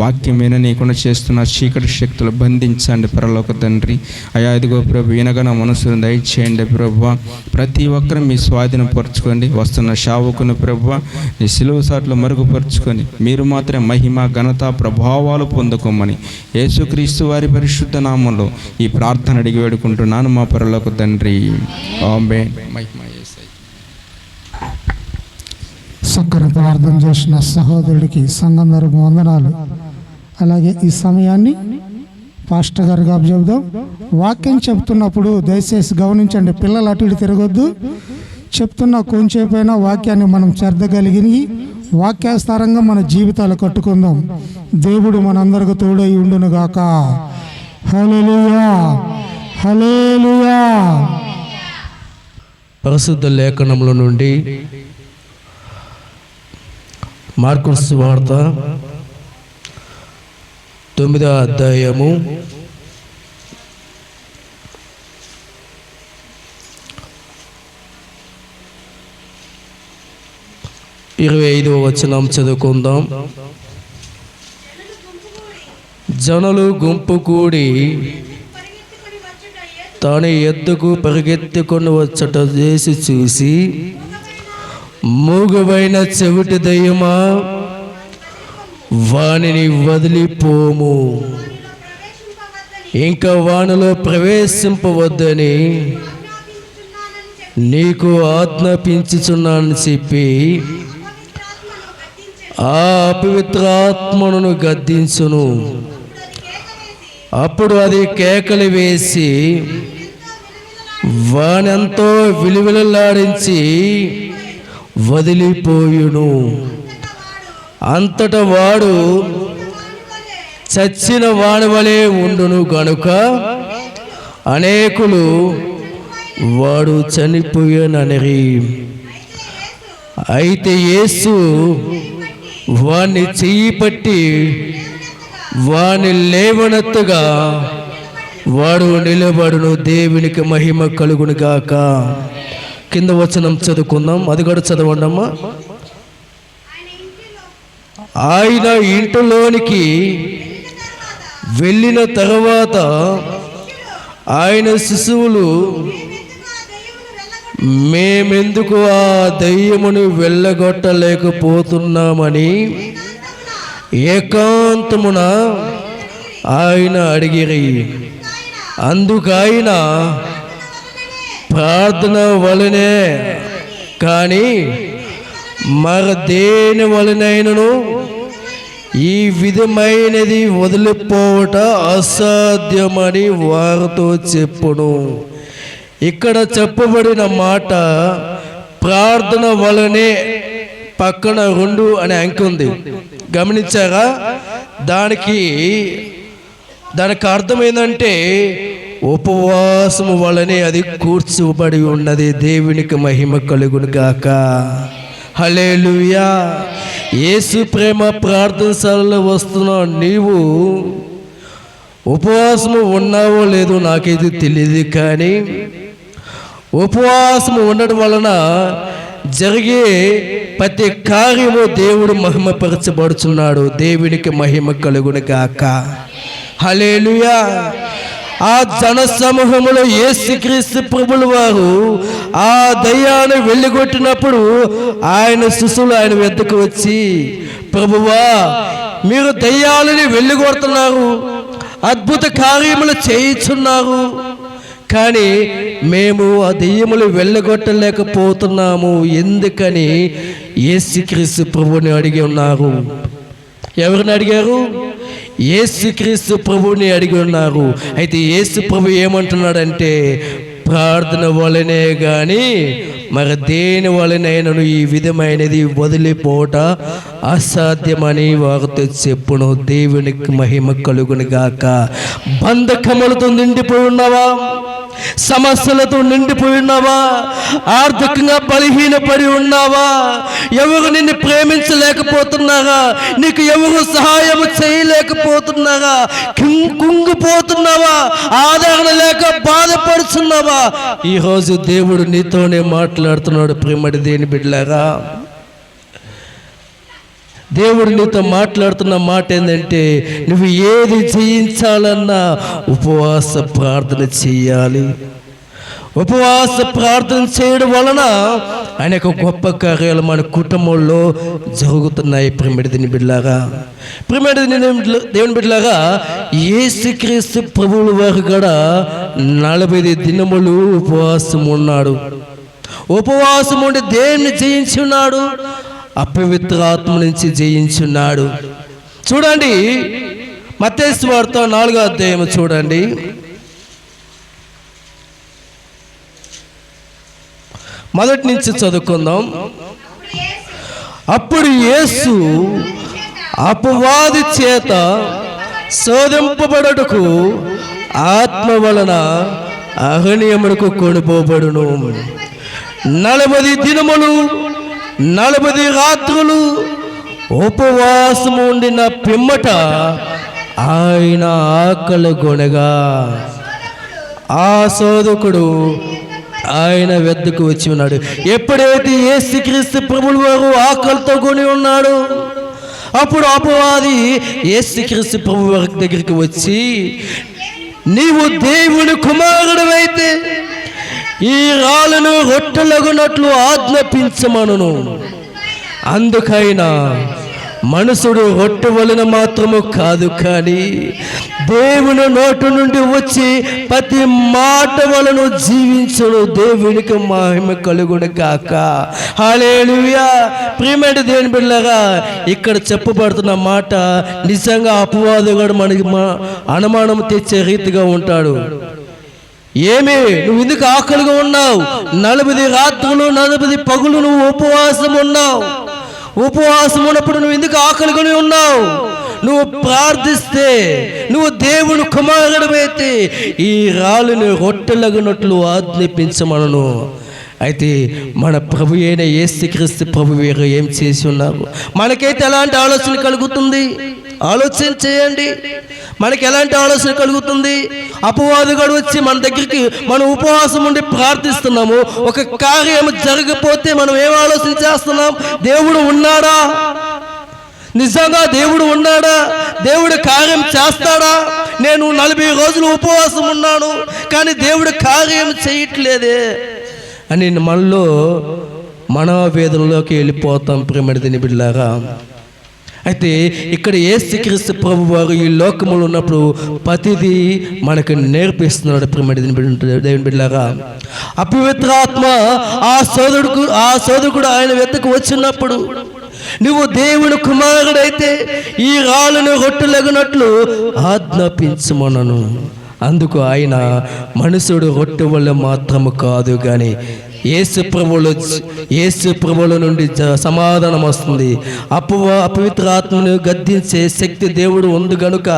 వాక్యం విననీయకుండా చేస్తున్న చీకటి శక్తులు బంధించండి పరలోక తండ్రి. అయా ఇదిగో ప్రభు వినగన మనసును దయచేయండి ప్రభా. ప్రతి ఒక్కరు మీ స్వాధీనపరచుకోండి. వస్తున్న శావుకుని ప్రభా నీ సిలువ సాట్లు మరుగుపరుచుకొని మీరు మాత్రం మహిమ ఘనత ప్రభావాలు పొందుకోమని యేసుక్రీస్తు వారి పరిశుద్ధ నామంలో ఈ ప్రార్థన అడిగి వేడుకుంటున్నాను మా పరలోక తండ్రి. ఆమేన్. మహిమ యేసయ్య. చక్కని ప్రార్థన చేసిన సహోదరుడికి సంఘం తరపున వందనాలు. అలాగే ఈ సమయాన్ని పాస్టర్ గారికి చెబుదాం. వాక్యం చెప్తున్నప్పుడు దయచేసి గమనించండి, పిల్లలు అటు ఇటు తిరగొద్దు. చెప్తున్న కొంచెంపైనా వాక్యాన్ని మనం శ్రద్ధగలిగి వాక్యాస్తారంగా మన జీవితాలు కట్టుకుందాం. దేవుడు మనందరికి తోడై ఉండును గాక. హల్లెలూయా హల్లెలూయా. పరిశుద్ధ లేఖనముల నుండి మార్కు సువార్త 9వ అధ్యాయము 25వ వచనం చదువుకుందాం. జనులు గుంపు కూడి తన ఎద్దుకు పరిగెత్తుకొని వచ్చట చేసి చూసి, మూగవైన చెవిటి దయ్యమా, వానిని వదిలిపోము, ఇంకా వానిలో ప్రవేశింపవద్దని నీకు ఆజ్ఞాపించుచున్నానని చెప్పి ఆ అపవిత్రాత్మను గద్దించును. అప్పుడు అది కేకలు వేసి వానెంతో విలువిలలాడించి వదిలిపోయును. అంతటా వాడు చచ్చిన వాని వలె ఉండును గనుక అనేకులు వాడు చనిపోయానని. అయితే యేసు వాణ్ణి చెయ్యి పట్టి వాని లేవనెత్తగా వాడు నిలబడును. దేవునికి మహిమ కలుగును గాక. కింద వచనం చదువుకుందాం, అది కూడా చదవండమ్మా. ఆయన ఇంటిలోనికి వెళ్ళిన తర్వాత ఆయన శిశువులు, మేమెందుకు ఆ దయ్యమును వెళ్ళగొట్టలేకపోతున్నామని ఏకాంతమున ఆయన అడిగిరి. అందుకైన ప్రార్థన వలనే కానీ మరి దేని వలనైనను ఈ విధమైనది వదిలిపోవట అసాధ్యమని వారితో చెప్పును. ఇక్కడ చెప్పబడిన మాట ప్రార్థన వలనే పక్కన 2 అనే అంకె ఉంది, గమనించారా? దానికి అర్థం ఏంటంటే ఉపవాసము వలనే అది కూర్చోబడి ఉన్నది. దేవునికి మహిమ కలుగును గాక. హల్లెలూయా. యేసు ప్రేమ ప్రార్థనశాలలో వస్తున్నావు, నీవు ఉపవాసము ఉన్నావో లేదో నాకైతే తెలియదు, కానీ ఉపవాసము ఉండడం వలన జరిగే ప్రతి కార్యము దేవుడు మహిమపరచబడుచున్నాడు. దేవునికి మహిమ కలుగును గాక. హల్లెలూయా. ఆ జన సమూహములో యేసుక్రీస్తు ప్రభుల వారు ఆ దయ్యాన్ని వెళ్ళగొట్టినప్పుడు ఆయన శిశువులు ఆయన వద్దకు వచ్చి, ప్రభువా, మీరు దయ్యాలని వెళ్ళగొడుతున్నారు, అద్భుత కార్యములు చేయించున్నారు, కానీ మేము ఆ దెయ్యములు వెళ్ళగొట్టలేకపోతున్నాము, ఎందుకని యేసుక్రీస్తు ప్రభువుని అడిగి ఉన్నారు. ఎవరిని అడిగారు? యేసుక్రీస్తు ప్రభువుని అడిగి ఉన్నారు. అయితే యేసు ప్రభు ఏమంటున్నాడంటే, ప్రార్థన వలనే కానీ మరి దేని వలనైనను ఈ విధమైనది వదిలిపోట అసాధ్యమని వారితో చెప్పును. దేవునికి మహిమ కలుగును గాక. బంధకములతో నిండిపోయి ఉన్నావా? సమస్యలతో నిండిపోయి ఉన్నావా? ఆర్థికంగా బలహీనపడి ఉన్నావా? ఎవరు నిన్ను ప్రేమించలేకపోతున్నారా? నీకు ఎవరు సహాయం చేయలేకపోతున్నారా? కుంగిపోతున్నావా? ఆదరణ లేక బాధపడుతున్నావా? ఈరోజు దేవుడు నీతోనే మాట్లాడుతున్నాడు. ప్రేమడి దేని బిడ్డలారా, దేవుడు నీతో మాట్లాడుతున్న మాట ఏంటంటే, నువ్వు ఏది జయించాలన్నా ఉపవాస ప్రార్థన చేయాలి. ఉపవాస ప్రార్థన చేయడం వలన అనేక గొప్ప కార్యాలు మన కుటుంబంలో జరుగుతున్నాయి. ప్రేమడిని బిడ్డలారా, దేవుని బిడ్డలారా, యేసుక్రీస్తు ప్రభువుల వారు కూడా 40 దినములు ఉపవాసం ఉన్నాడు. ఉపవాసం ఉండి దేన్ని జయించి ఉన్నాడు? అపవిత్ర ఆత్మ నుంచి జయించున్నాడు. చూడండి, మత్తయి సువార్త 4వ అధ్యాయం చూడండి. మొదటి నుంచి చదువుకుందాం. అప్పుడు యేసు అపవాది చేత శోధింపబడుటకు ఆత్మ వలన అహనీయమునకు కొనిపోబడును. 40 దినములు 40 రాత్రులు ఉపవాసము ఉండిన పిమ్మట ఆయన ఆకలి గొనగా ఆ శోధకుడు ఆయన వద్దకు వచ్చి ఉన్నాడు. ఎప్పుడైతే యేసుక్రీస్తు ప్రభువు వారు ఆకలితో కొని ఉన్నాడు, అప్పుడు అపవాది యేసుక్రీస్తు ప్రభు దగ్గరికి వచ్చి, నీవు దేవుని కుమారుడవైతే ఈ రాళ్ళను రొట్టెలగునట్లు ఆజ్ఞాపించమనును. అందుకైనా మనుషుడు రొట్టె వలన మాత్రము కాదు, కానీ దేవుని నోటి నుండి వచ్చి ప్రతి మాట వలన జీవించును. దేవునికి మహిమ కలుగును కాక. హల్లెలూయా. ప్రియమైన దేవుని బిడ్డలారా, ఇక్కడ చెప్పబడుతున్న మాట నిజంగా అపవాదుగాడు మనకి అనుమానం తెచ్చే రీతిగా ఉంటాడు. ఏమి, నువ్వు ఎందుకు ఆకలిగా ఉన్నావు? 40 రాత్రులు 40 పగులు నువ్వు ఉపవాసం ఉన్నావు. ఉపవాసం ఉన్నప్పుడు నువ్వు ఎందుకు ఆకలిగానే ఉన్నావు? నువ్వు ప్రార్థిస్తే, నువ్వు దేవుని కుమారుడమైతే ఈ రాళ్ళను రొట్టెలగునట్లు ఆజ్ఞాపించమను. అయితే మన ప్రభు అయిన యేసుక్రీస్తు ప్రభు వేరు ఏం చేసి ఉన్నారు? మనకైతే ఎలాంటి ఆలోచన కలుగుతుంది? ఆలోచన చేయండి. మనకి ఎలాంటి ఆలోచన కలుగుతుంది? అపవాదుగాడు వచ్చి మన దగ్గరికి మనం ఉపవాసం ఉండి ప్రార్థిస్తున్నాము, ఒక కార్యం జరగకపోతే మనం ఏం ఆలోచన చేస్తున్నాం? దేవుడు ఉన్నాడా? నిజంగా దేవుడు ఉన్నాడా? దేవుడు కార్యం చేస్తాడా? నేను 40 రోజులు ఉపవాసం ఉన్నాను, కానీ దేవుడు కార్యం చేయట్లేదే అని మనలో మనోవేదనలోకి వెళ్ళిపోతాం. ప్రేమడిని బిడ్డలారా, అయితే ఇక్కడ యేసుక్రీస్తు ప్రభు వారు ఈ లోకములో ఉన్నప్పుడు ప్రతిదీ మనకు నేర్పిస్తున్నాడు. ప్రేమడిని దేవుని బిడ్డలారా, అపవిత్రాత్మ ఆ సోదరుడు ఆయన వెతకు వచ్చినప్పుడు, నువ్వు దేవుని కుమారుడైతే ఈ రాళ్ళను రొట్టెలగునట్లు ఆజ్ఞాపించమనను. అందుకు ఆయన మనుషుడు రొట్టె వల్ల మాత్రము కాదు, కానీ యేసు ప్రభువుల నుండి సమాధానం వస్తుంది. అపవిత్రాత్మను గద్దించే శక్తి దేవుడు ఉంది కనుక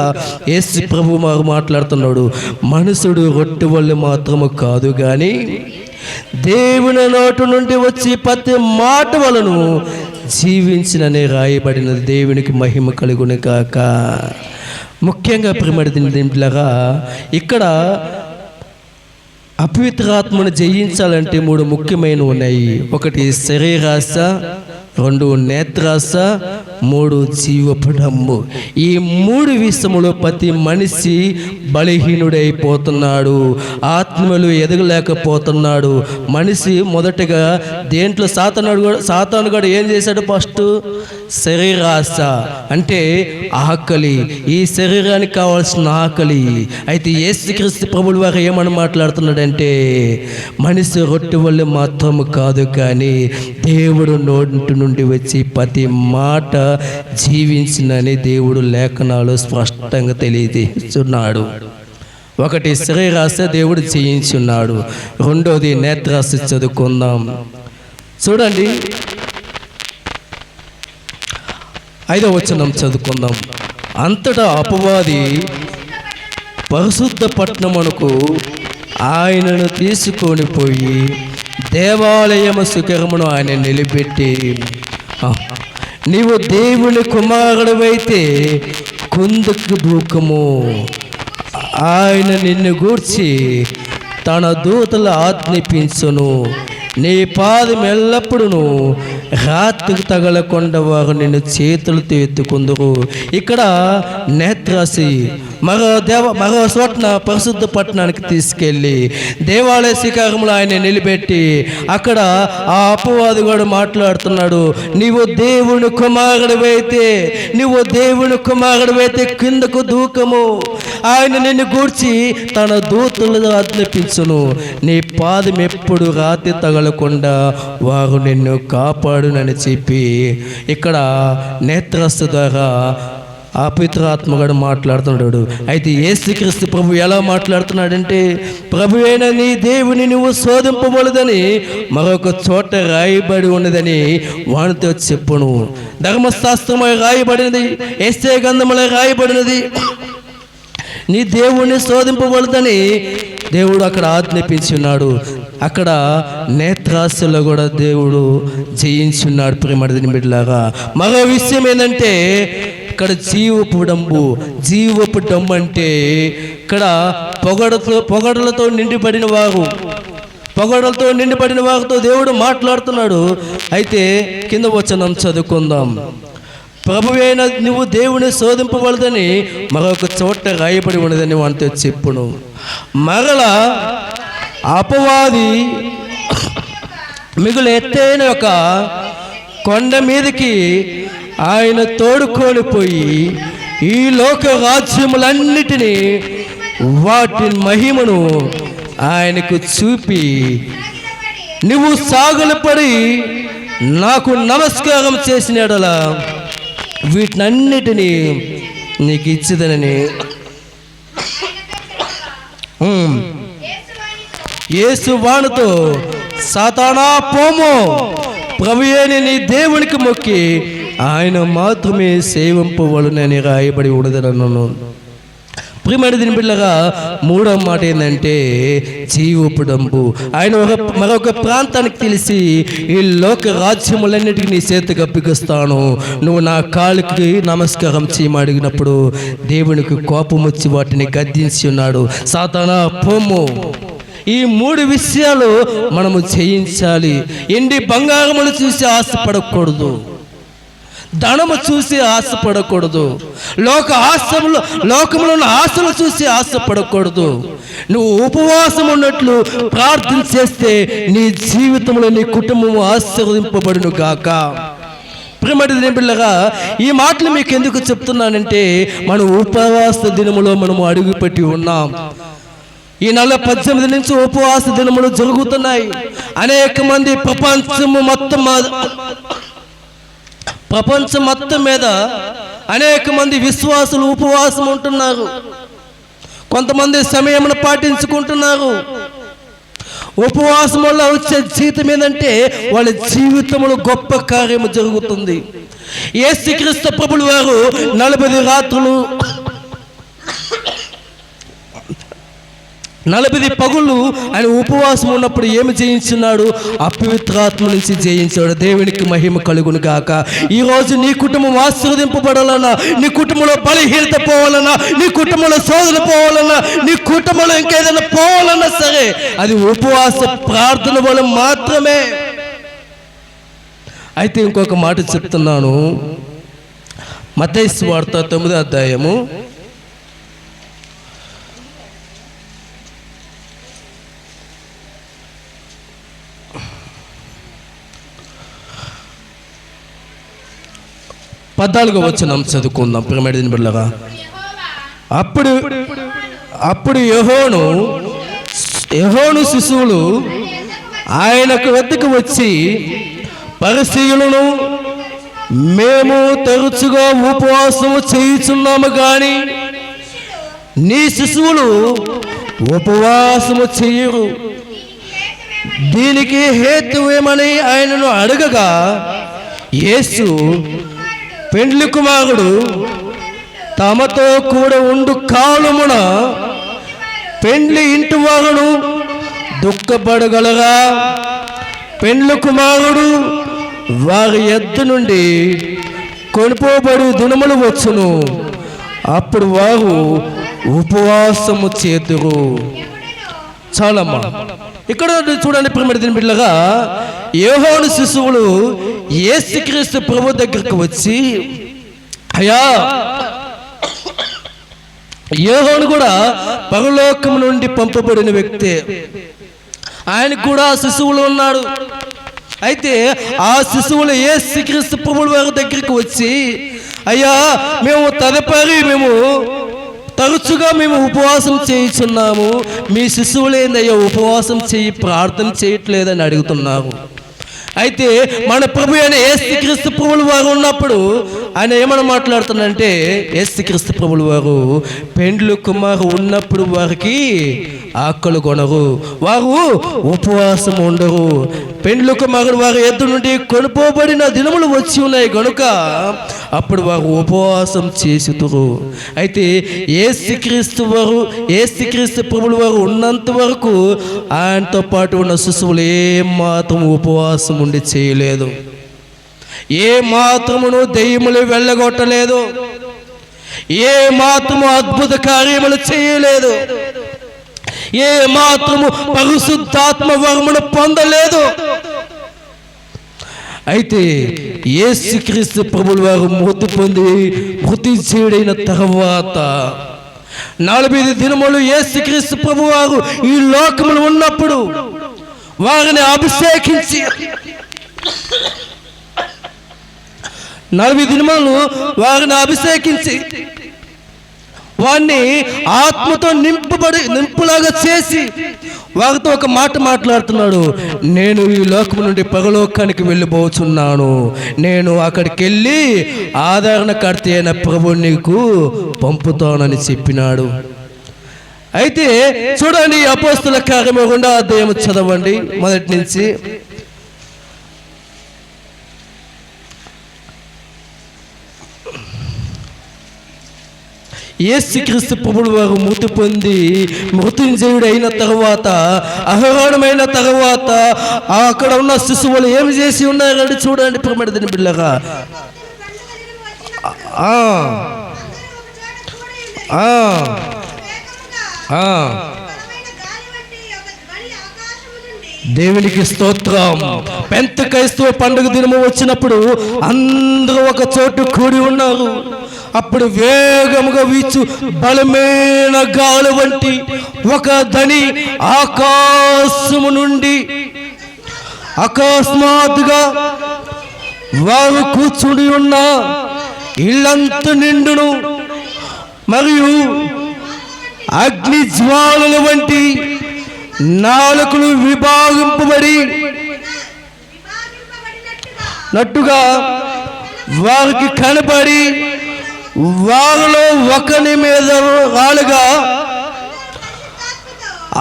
యేసు ప్రభు వారు మాట్లాడుతున్నాడు, మనుషుడు రొట్టె వల్ల మాత్రము కాదు, కానీ దేవుని నోటి నుండి వచ్చి ప్రతి మాట వలను జీవించిననే రాయబడినది. దేవునికి మహిమ కలుగును కాక. ముఖ్యంగా ప్రియమైనదిగా ఇక్కడ అపవిత్రాత్మను జయించాలంటే 3 ముఖ్యమైనవి ఉన్నాయి. ఒకటి శరీరాశ, 2 నేత్రాశ, 3 జీవపడము. ఈ 3 విషయములో ప్రతి మనిషి బలహీనుడైపోతున్నాడు, ఆత్మలు ఎదగలేకపోతున్నాడు. మనిషి మొదటగా దేంట్లో సాతాను కూడా ఏం చేశాడు? ఫస్ట్ శరీరాశ అంటే ఆకలి, ఈ శరీరానికి కావాల్సిన ఆకలి. అయితే యేసుక్రీస్తు ప్రభువు వారు ఏమని మాట్లాడుతున్నాడంటే, మనిషి రొట్టె వల్ల మాత్రము కాదు, కానీ దేవుడు నోటి నుండి వచ్చి ప్రతి మాట జీవించినని దేవుడు లేఖనాలు స్పష్టంగా తెలియజేస్తున్నాడు. ఒకటి శరీరాశ దేవుడు జయించున్నాడు, 2వది నేత్రాశ. చదువుకుందాం, చూడండి 5వ వచనం చదువుకుందాం. అంతటా అపవాది పరిశుద్ధ పట్టణమునకు ఆయనను తీసుకొని పోయి దేవాలయము శిఖరమును ఆయన నిలబెట్టి, నీవు దేవుని కుమారుడవైతే కుందుకు దూకము, ఆయన నిన్ను గూర్చి తన దూతలు ఆజ్ఞాపించును, నీ పాదం ఎల్లప్పుడూ రాత్రికి తగలకుండా వారు నిన్ను చేతులతో ఎత్తుకుందరు. ఇక్కడ నేత్రాసి మరో చోట్న పరిశుద్ధ పట్టణానికి తీసుకెళ్ళి దేవాలయ శిఖరంలో ఆయన నిలబెట్టి అక్కడ ఆ అపవాది కూడా మాట్లాడుతున్నాడు, నీవు దేవుని కుమారుడివైతే కిందకు దూకము, ఆయన నిన్ను గూర్చి తన దూతలు ఆజ్ఞాపించును, నీ పాదం ఎప్పుడు రాత్రి తగలకుండా వారు నిన్ను కాపాడునని చెప్పి ఇక్కడ నేత్రస్తు ద్వారా అపవిత్రాత్మగాడు మాట్లాడుతున్నాడు. అయితే యేసుక్రీస్తు ప్రభు ఎలా మాట్లాడుతున్నాడంటే, ప్రభు అయిన నీ దేవుని నువ్వు శోధింపబడదని మరొక చోట రాయబడి ఉన్నదని వానితో చెప్పును. ధర్మశాస్త్రమై రాయబడినది, యెషయా గ్రంథములో రాయబడినది, నీ దేవుని శోధింపబడదని దేవుడు అక్కడ ఆజ్ఞాపించున్నాడు. అక్కడ నేత్రాశలో కూడా దేవుడు జయించున్నాడు. ప్రేమడిని బిడ్డలాగా మరో విషయం ఏంటంటే, ఇక్కడ జీవపు డమ్ము అంటే ఇక్కడ పొగడలతో నిండిపడిన వారితో దేవుడు మాట్లాడుతున్నాడు. అయితే కింద వచనం చదువుకుందాం. ప్రభువైన నువ్వు దేవుని శోధింపబడదని మరొక చోట రాయబడి ఉన్నదని వానితో చెప్పును. మరలా అపవాది మిగులు ఎత్తైన ఒక కొండ మీదకి ఆయన తోడుకొని పోయి ఈ లోక రాజ్యములన్నిటినీ వాటి మహిమను ఆయనకు చూపి, నువ్వు సాగులపడి నాకు నమస్కారం చేసిన యెడల వీటినన్నిటినీ నీకు ఇచ్చిదనని యేసు వానితో, సాతానా పోము, ప్రభువైన నీ దేవునికి మొక్కి ఆయన మాత్రమే సేవింపవలనని రాయబడి ఉండదనను. ప్రియమైన దీని బిడ్డగా మూడవ మాట ఏంటంటే జీవపు డంబు. ఆయన మరొక ప్రాంతానికి తెలిసి, ఈ లోక రాజ్యములన్నిటికీ నీ చేతికి అప్పగిస్తాను, నువ్వు నా కాళ్ళకి నమస్కారం చేయమడిగినప్పుడు దేవునికి కోపం వచ్చి వాటిని గద్దించి ఉన్నాడు. సాతానా పొమ్ము. ఈ మూడు విషయాలు మనము చేయించాలి. ఎండి బంగారములు చూసి ఆశపడకూడదు, ధనము చూసి ఆశపడకూడదు, లోకములో ఉన్న ఆశలు చూసి ఆశపడకూడదు. నువ్వు ఉపవాసం ఉన్నట్లు ప్రార్థన చేస్తే నీ జీవితంలో నీ కుటుంబం ఆశీర్వదింపబడును గాక. ప్రియమైన పిల్లగా, ఈ మాటలు మీకు ఎందుకు చెప్తున్నానంటే, మన ఉపవాస దినములో మనము అడుగుపెట్టి ఉన్నాం. ఈ నెల 18 నుంచి ఉపవాస దినములు జరుగుతున్నాయి. అనేక మంది ప్రపంచం మొత్తం మీద అనేక మంది విశ్వాసులు ఉపవాసం ఉంటున్నారు. కొంతమంది సమయమును పాటించుకుంటున్నారు. ఉపవాసం వల్ల వచ్చే జీతం ఏంటంటే వాళ్ళ జీవితంలో గొప్ప కార్యము జరుగుతుంది. యేసుక్రీస్తు ప్రభువు వారు 40 రాత్రులు 40 పగుళ్ళు ఆయన ఉపవాసం ఉన్నప్పుడు ఏమి జయించున్నాడు? అపవిత్రాత్మ నుంచి జయించాడు. దేవునికి మహిమ కలుగును గాక. ఈరోజు నీ కుటుంబం ఆశీర్వదింపబడాలన్నా, నీ కుటుంబంలో బలహీనత పోవాలన్నా, నీ కుటుంబంలో శోధన పోవాలన్నా, నీ కుటుంబంలో ఇంకేదైనా పోవాలన్నా సరే, అది ఉపవాస ప్రార్థన వల్ల మాత్రమే. అయితే ఇంకొక మాట చెప్తున్నాను. మత్తయి సువార్త 9వ అధ్యాయము 14వ వచనం చదువుకుందాం. ప్రియమైన బిడ్డలారా, అప్పుడు యెహోను శిశువులు ఆయనకు వద్దకు వచ్చి, పరిసయ్యులను మేము తరచుగా ఉపవాసము చేయుచున్నాము గాని నీ శిశువులు ఉపవాసము చెయ్యరు, దీనికి హేతువేమని ఆయనను అడగగా, యేసు, పెండ్లి కుమారుడు తమతో కూడా ఉండు కాలమున పెండ్లి ఇంటి వారును దుఃఖపడగలరా? పెండ్లి కుమారుడు వారి యొద్ద నుండి కొనుపోబడి దినములు వచ్చును, అప్పుడు వారు ఉపవాసము చేతురు. చాలమ్మా, ఇక్కడ చూడండి ప్రియమైన బిడ్డలారా, యోహాను శిశువులు యేసుక్రీస్తు ప్రభు దగ్గరికి వచ్చి, అయ్యా, యోహాను కూడా పరలోకం నుండి పంపబడిన వ్యక్తే, ఆయనకు కూడా శిశువులు ఉన్నాడు. అయితే ఆ శిశువులు యేసుక్రీస్తు ప్రభువు వారి దగ్గరికి వచ్చి, అయ్యా, మేము తరచుగా ఉపవాసం చేయుచున్నాము, మీ శిశువులేందయ్యా ఉపవాసం చేయి ప్రార్థన చేయట్లేదని అడుగుతున్నారు. అయితే మన ప్రభు అయిన యేసుక్రీస్తు ప్రభువు వారు ఉన్నప్పుడు ఆయన ఏమని మాట్లాడుతున్నారంటే, యేసుక్రీస్తు ప్రభువు వారు పెండ్లి కుమారు ఉన్నప్పుడు వారికి ఆకలి కొనరు, వారు ఉపవాసం ఉండరు. పెండ్లి కుమారుడు వారి ఎద్దు నుండి కొనుపోబడిన దినములు వచ్చి ఉన్నాయి కనుక అప్పుడు వారు ఉపవాసం చేసుతురు. అయితే యేసుక్రీస్తు ప్రభువు వారు ఉన్నంత వరకు ఆయనతో పాటు ఉన్న శిశువులు ఏమాత్రం ఉపవాసం ఉండి చేయలేదు, ఏ మాత్రమును దెయ్యములు వెళ్ళగొట్టలేదు, ఏ మాత్రము అద్భుత కార్యములు చేయలేదు, ఏ మాత్రము పరిశుద్ధాత్మ వరమును పొందలేదు. అయితే యేసుక్రీస్తు ప్రభువుల వారు మృతి పొంది మృతి చేయడైన తర్వాత 40 దినములు యేసుక్రీస్తు ప్రభువారు ఈ లోకములో ఉన్నప్పుడు వారిని అభిషేకించి 40 దినములు వారిని అభిషేకించి వారిని ఆత్మతో నింపులాగా చేసి వారితో ఒక మాట మాట్లాడుతున్నాడు. నేను ఈ లోకం నుండి పరలోకానికి వెళ్ళిపోతున్నాను, నేను అక్కడికి వెళ్ళి ఆదరణకర్త అయిన ప్రభు నీకు పంపుతానని చెప్పినాడు. అయితే చూడండి, అపోస్తుల కార్యము 2వ అధ్యాయం చదవండి మొదటి నుంచి. యేసుక్రీస్తు ప్రభువుల వారు మృతి పొంది మృత్యుంజయుడు అయిన తర్వాత, అహరణమైన తర్వాత అక్కడ ఉన్న శిశువులు ఏమి చేసి ఉన్నారండి చూడండి ప్రియమైన బిడ్డలారా. దేవునికి స్తోత్రం. పెంతెకొస్తు పండుగ దినము వచ్చినప్పుడు అందరూ ఒక చోటు కూడి ఉన్నారు. అప్పుడు వేగముగా వీచు బలమైన గాలి వంటి ఒక ధ్వని ఆకాశము నుండి అకస్మాత్తుగా వారు కూర్చుని ఉన్న ఇల్లంత నిండును, మరియు అగ్ని జ్వాలల వంటి నాలుకలు విభాగింపబడి నట్టుగా వారికి కనబడి వారిలో ఒకని మీద రాలుగా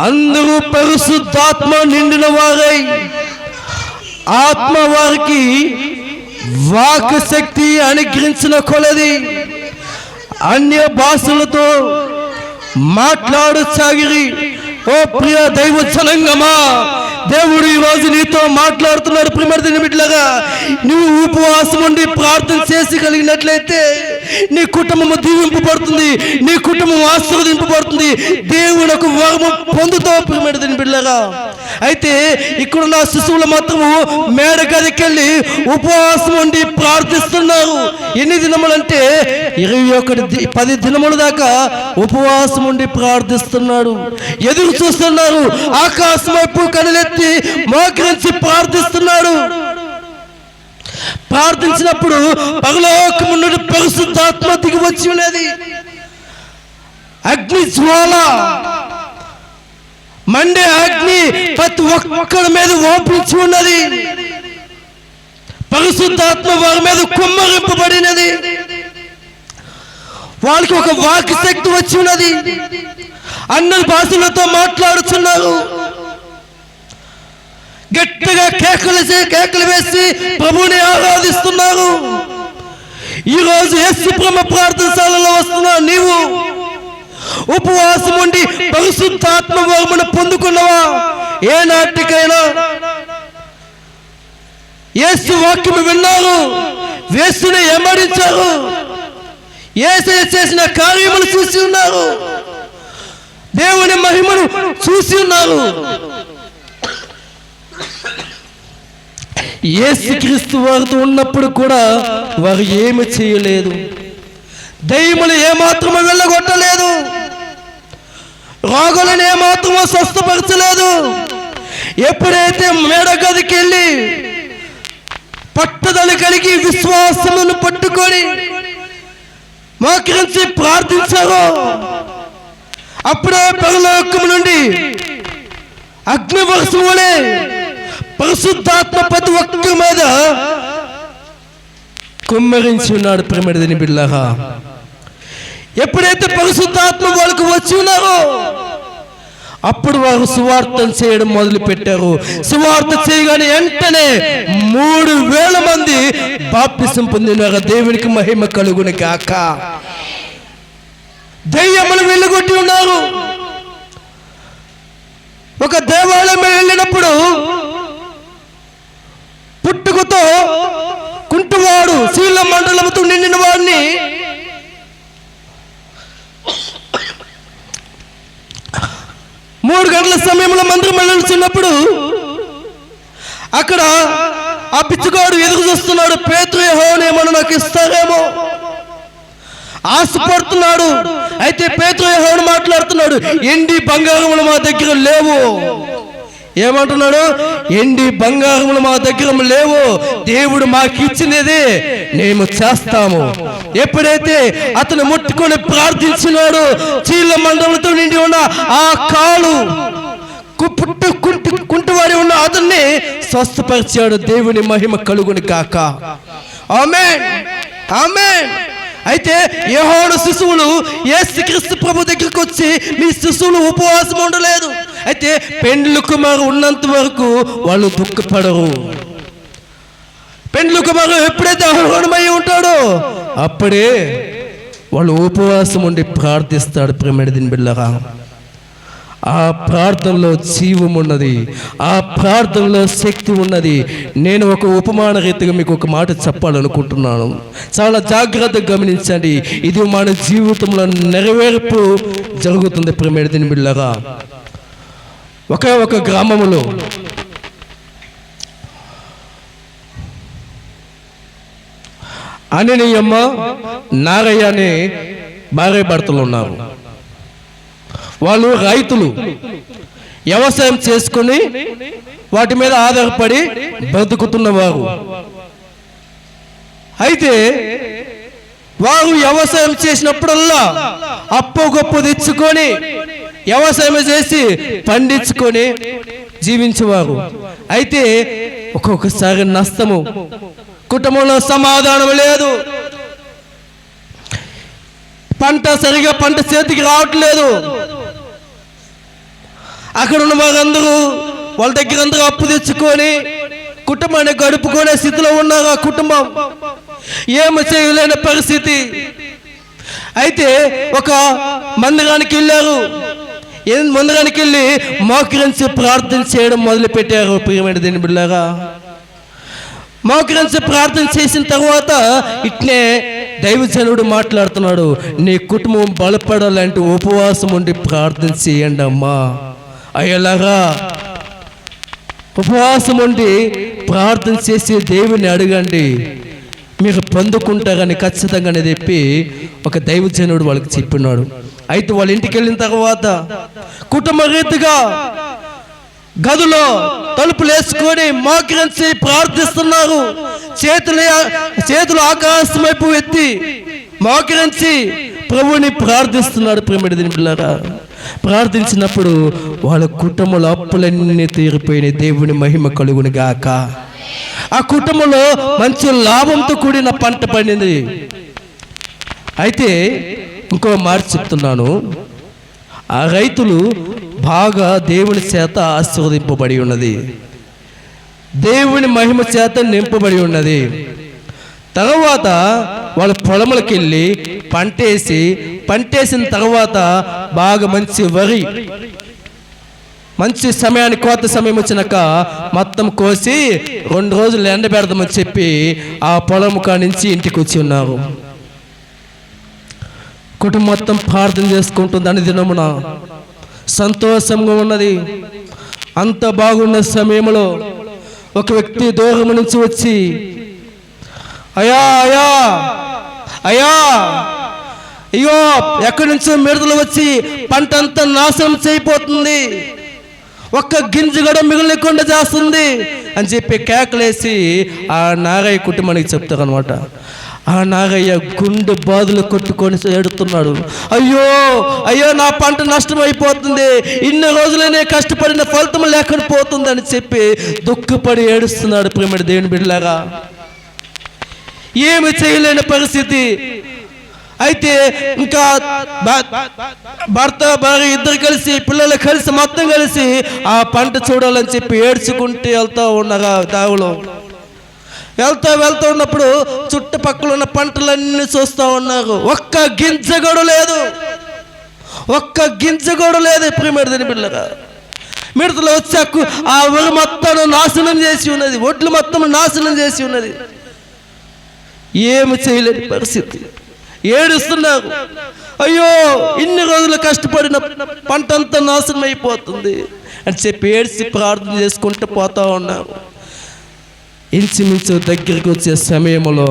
అందరూ పరిశుద్ధాత్మ నిండిన వారై ఆత్మ వారికి వాక్ శక్తి అనుగ్రహించిన కొలది అన్య భాషలతో మాట్లాడసాగిరి. ఓ ప్రియ దైవ జనాంగమా, దేవుడు ఈరోజు నీతో మాట్లాడుతున్నాడు. ప్రియమైన బిడ్డలారా, నువ్వు ఉపవాసం ఉండి ప్రార్థన చేసి కలిగినట్లయితే నీ కుటుంబము దీవింపబడుతుంది, నీ కుటుంబం ఆశీర్వదింపబడుతుంది, దేవుని ఒక వరము పొందుతావు ప్రియమైన బిడ్డలారా. అయితే ఇక్కడున్న శిశువులు మాత్రము మేడ గదికి వెళ్ళి ఉపవాసం ఉండి ప్రార్థిస్తున్నారు. ఎన్ని దినములంటే 10 దినముల దాకా ఉపవాసం ఉండి ప్రార్థిస్తున్నాడు. ఎదురు చూస్తున్నారు, ఆకాశం వైపు కనులెత్తి మోకరించి ప్రార్థిస్తున్నాడు. ప్రార్థించినప్పుడు పరలోకము నుండి పరిశుద్ధాత్మ దిగి వచ్చి ఉన్నది. అగ్ని జ్వాల, మండే అగ్ని ప్రతి ఒక్కరి మీద ఓపించి ఉన్నది. పరిశుద్ధాత్మ వారి మీద కుమ్మరింపబడినది. వాళ్ళకి ఒక వాక్ శక్తి వచ్చి ఉన్నది. అన్ని భాషలతో మాట్లాడుతున్నారు. గట్టిగా కేకలు వేసి ప్రభుని ఆరాధిస్తున్నారు. ఈరోజు యేసు బ్రహ్మ ప్రార్థనశాలలో వస్తున్నా నీవు ఉపవాసం ఉండి పరిశుద్ధాత్మ వరమును పొందుకున్నావా? ఏ నాటికైనా యేసు వాక్యము విన్నారు, యేసుని ఎమ్మడించారు, యేసయ్య చేసిన కార్యములు చూసి ఉన్నారు, దేవుని మహిమను చూసి ఉన్నారు. యేసుక్రీస్తు వారితో ఉన్నప్పుడు కూడా వారు ఏమి చేయలేదు. దయ్యములు ఏమాత్రమో వెళ్ళగొట్టలేదు, రోగులను ఏమాత్రమో స్వస్థపరచలేదు. ఎప్పుడైతే మేడ గదికి వెళ్ళి పట్టుదల కలిగి విశ్వాసమును పట్టుకొని మోకరించి ప్రార్థించారో అప్పుడే పరలోకము నుండి అగ్నివర్షం వలె పరిశుద్ధాత్మ ప్రతి ఒక్కరి మీద కుమ్మరించి ఉన్నాడు. ప్రియమైన బిడ్డలారా, ఎప్పుడైతే పరిశుద్ధాత్మ వాళ్ళకు వచ్చి ఉన్నారో అప్పుడు వారు సువార్తను చేయడం మొదలు పెట్టారు. సువార్త చేయగానే వెంటనే 3000 మంది బాప్తిసం పొందినారు. దేవునికి మహిమ కలుగును గాక. దయ్యములు వెళ్ళగొట్టి ఉన్నారు. ఒక దేవాలయం వెళ్ళినప్పుడు పుట్టుకతో కుంటువాడు శీల మండలముతో నిండిన వాడిని మూడు గంటల సమయంలో మందిరం వెళ్ళినప్పుడు అక్కడ ఆ పిచ్చిగాడు ఎదురు చూస్తున్నాడు, పేతురు యెహోవాను ఏమన్నా నాకు ఇస్తారేమో ఆశపడుతున్నాడు. అయితే పేతురు యెహోవాను మాట్లాడుతున్నాడు, ఎండి బంగారములు మా దగ్గర లేవు. ఏమంటున్నాడు? ఎండి బంగారములు మా దగ్గర లేవు, దేవుడు మాకు ఇచ్చినది మేము చేస్తాము. ఎప్పుడైతే అతను ముట్టుకొని ప్రార్థించినాడు, చీల మండలతో నిండి ఉన్న ఆ కాలు కుంటివాడి ఉన్న అతన్ని స్వస్థపరిచాడు. దేవుని మహిమ కలుగుని కాక. ఆమేన్, ఆమేన్. అయితే యెహోవా శిశువులు యేసుక్రీస్తు ప్రభు దగ్గరికి వచ్చి, మీ శిశువులు ఉపవాసం ఉండలేదు. అయితే పెండ్లి కుమారు ఉన్నంత వరకు వాళ్ళు దుఃఖపడరు. పెండ్లి కుమారు ఎప్పుడైతే ఆహ్వానమై ఉంటాడో అప్పుడే వాళ్ళు ఉపవాసం ఉండి ప్రార్థిస్తాడు. ప్రేమడి దీని బిళ్ళరా, ఆ ప్రార్థనలో జీవం ఉన్నది, ఆ ప్రార్థనలో శక్తి ఉన్నది. నేను ఒక ఉపమాన రీతిగా మీకు ఒక మాట చెప్పాలనుకుంటున్నాను. చాలా జాగ్రత్తగా గమనించండి. ఇది మన జీవితంలో నెరవేర్పు జరుగుతుంది. ప్రేమడి దీని బిళ్ళరా, ఒక గ్రామంలో అననీయమ్మ నారయ్య అనే భార్య భర్తలు ఉన్నారు. వాళ్ళు రైతులు, వ్యవసాయం చేసుకుని వాటి మీద ఆధారపడి బతుకుతున్నవారు. అయితే వారు వ్యవసాయం చేసినప్పుడల్లా అప్పు గొప్ప తెచ్చుకొని వ్యవసాయం చేసి పండించుకొని జీవించేవారు. అయితే ఒక్కొక్కసారి నష్టము, కుటుంబంలో సమాధానం లేదు, పంట చేతికి రావట్లేదు. అక్కడ ఉన్న వారందరూ వాళ్ళ దగ్గర అందరూ అప్పు తెచ్చుకొని కుటుంబాన్ని గడుపుకునే స్థితిలో ఉన్నారు. ఆ కుటుంబం ఏమి చేయలేని పరిస్థితి. అయితే ఒక మందిరానికి వెళ్ళారు. మందిరానికి వెళ్ళి మోకరించి ప్రార్థన చేయడం మొదలు పెట్టారు. ప్రియమైన దీని బిడ్డలారా, మోకరించి ప్రార్థన చేసిన తర్వాత ఇట్నే దైవజనుడు మాట్లాడుతున్నాడు, నీ కుటుంబం బలపడాలంటే ఉపవాసం ఉండి ప్రార్థన చేయండి అమ్మా. అయ్యలాగా ఉపవాసం ఉండి ప్రార్థన చేసి దేవుని అడగండి, మీరు పొందుకుంటారని ఖచ్చితంగా చెప్పి ఒక దైవజనుడు వాళ్ళకి చెప్పినాడు. అయితే వాళ్ళ ఇంటికి వెళ్ళిన తర్వాత కుటుంబ రీతిగా గదిలో తలుపులు వేసుకొని మోకరించి ప్రార్థిస్తున్నారు. చేతులు ఆకాశం వైపు ఎత్తి మోకరించి ప్రభుని ప్రార్థిస్తున్నాడు. ప్రేమడి దీని పిల్లరా, ప్రార్థించినప్పుడు వాళ్ళ కుటుంబంలో అప్పులన్నీ తీరిపోయినాయి. దేవుని మహిమ కలుగుని గాక. ఆ కుటుంబంలో మంచి లాభంతో కూడిన పంట పండింది. అయితే ఇంకో మాట చెప్తున్నాను, ఆ రైతులు బాగా దేవుని చేత ఆశీర్వదింపబడి ఉన్నది, దేవుని మహిమ చేత నింపబడి ఉన్నది. తర్వాత వాళ్ళ పొలములకు వెళ్ళి పంటేసిన తర్వాత బాగా మంచి వరి, మంచి సమయానికి కోత సమయం వచ్చినాక మొత్తం కోసి 2 రోజులు ఎండబెడదామని చెప్పి ఆ పొలం కానించి ఇంటికి వచ్చి ఉన్నారు. కుటుంబం మొత్తం ప్రార్థన చేసుకుంటుంది. అని దినమున సంతోషంగా ఉన్నది. అంత బాగున్న సమయంలో ఒక వ్యక్తి దూరం నుంచి వచ్చి, అయ్యా అయ్యా అయ్యా, అయ్యో ఎక్కడి నుంచో మిడతలు వచ్చి పంట అంతా నాశనం చేయిపోతుంది, ఒక్క గింజ కూడా మిగిలినకుండా చేస్తుంది అని చెప్పి కేకలేసి ఆ నాగయ్య కుటుంబానికి చెప్తారు అనమాట. ఆ నాగయ్య గుండె బాధలు కొట్టుకొని ఏడుతున్నాడు. అయ్యో అయ్యో, నా పంట నష్టం అయిపోతుంది, ఇన్ని రోజులనే కష్టపడిన ఫలితం లేకుండా పోతుంది అని చెప్పి దుఃఖపడి ఏడుస్తున్నాడు. ప్రేమడి దేవుని బిడ్డలాగా, ఏమి చేయలేని పరిస్థితి. అయితే ఇంకా భర్త భార్య ఇద్దరు కలిసి, పిల్లలు కలిసి, మొత్తం కలిసి ఆ పంట చూడాలని చెప్పి ఏడ్చుకుంటూ వెళ్తా ఉన్నారా దావులో. వెళ్తా ఉన్నప్పుడు చుట్టుపక్కల ఉన్న పంటలన్నీ చూస్తూ ఉన్నారు. ఒక్క గింజ కూడా లేదు. ప్రియమైన దీని బిడ్డలారా, మిడతలు వచ్చాకు ఆ వరి మొత్తం నాశనం చేసి ఉన్నది, ఒడ్లు మొత్తం నాశనం చేసి ఉన్నది. ఏమి చేయలేని పరిస్థితి. ఏడుస్తున్నారు. అయ్యో, ఇన్ని రోజులు కష్టపడిన పంట అంతా నాశనం అయిపోతుంది అని చెప్పి ఏడ్చి ప్రార్థన చేసుకుంటూ పోతా ఉన్నారు. ఇంచుమించు దగ్గరికి వచ్చే సమయంలో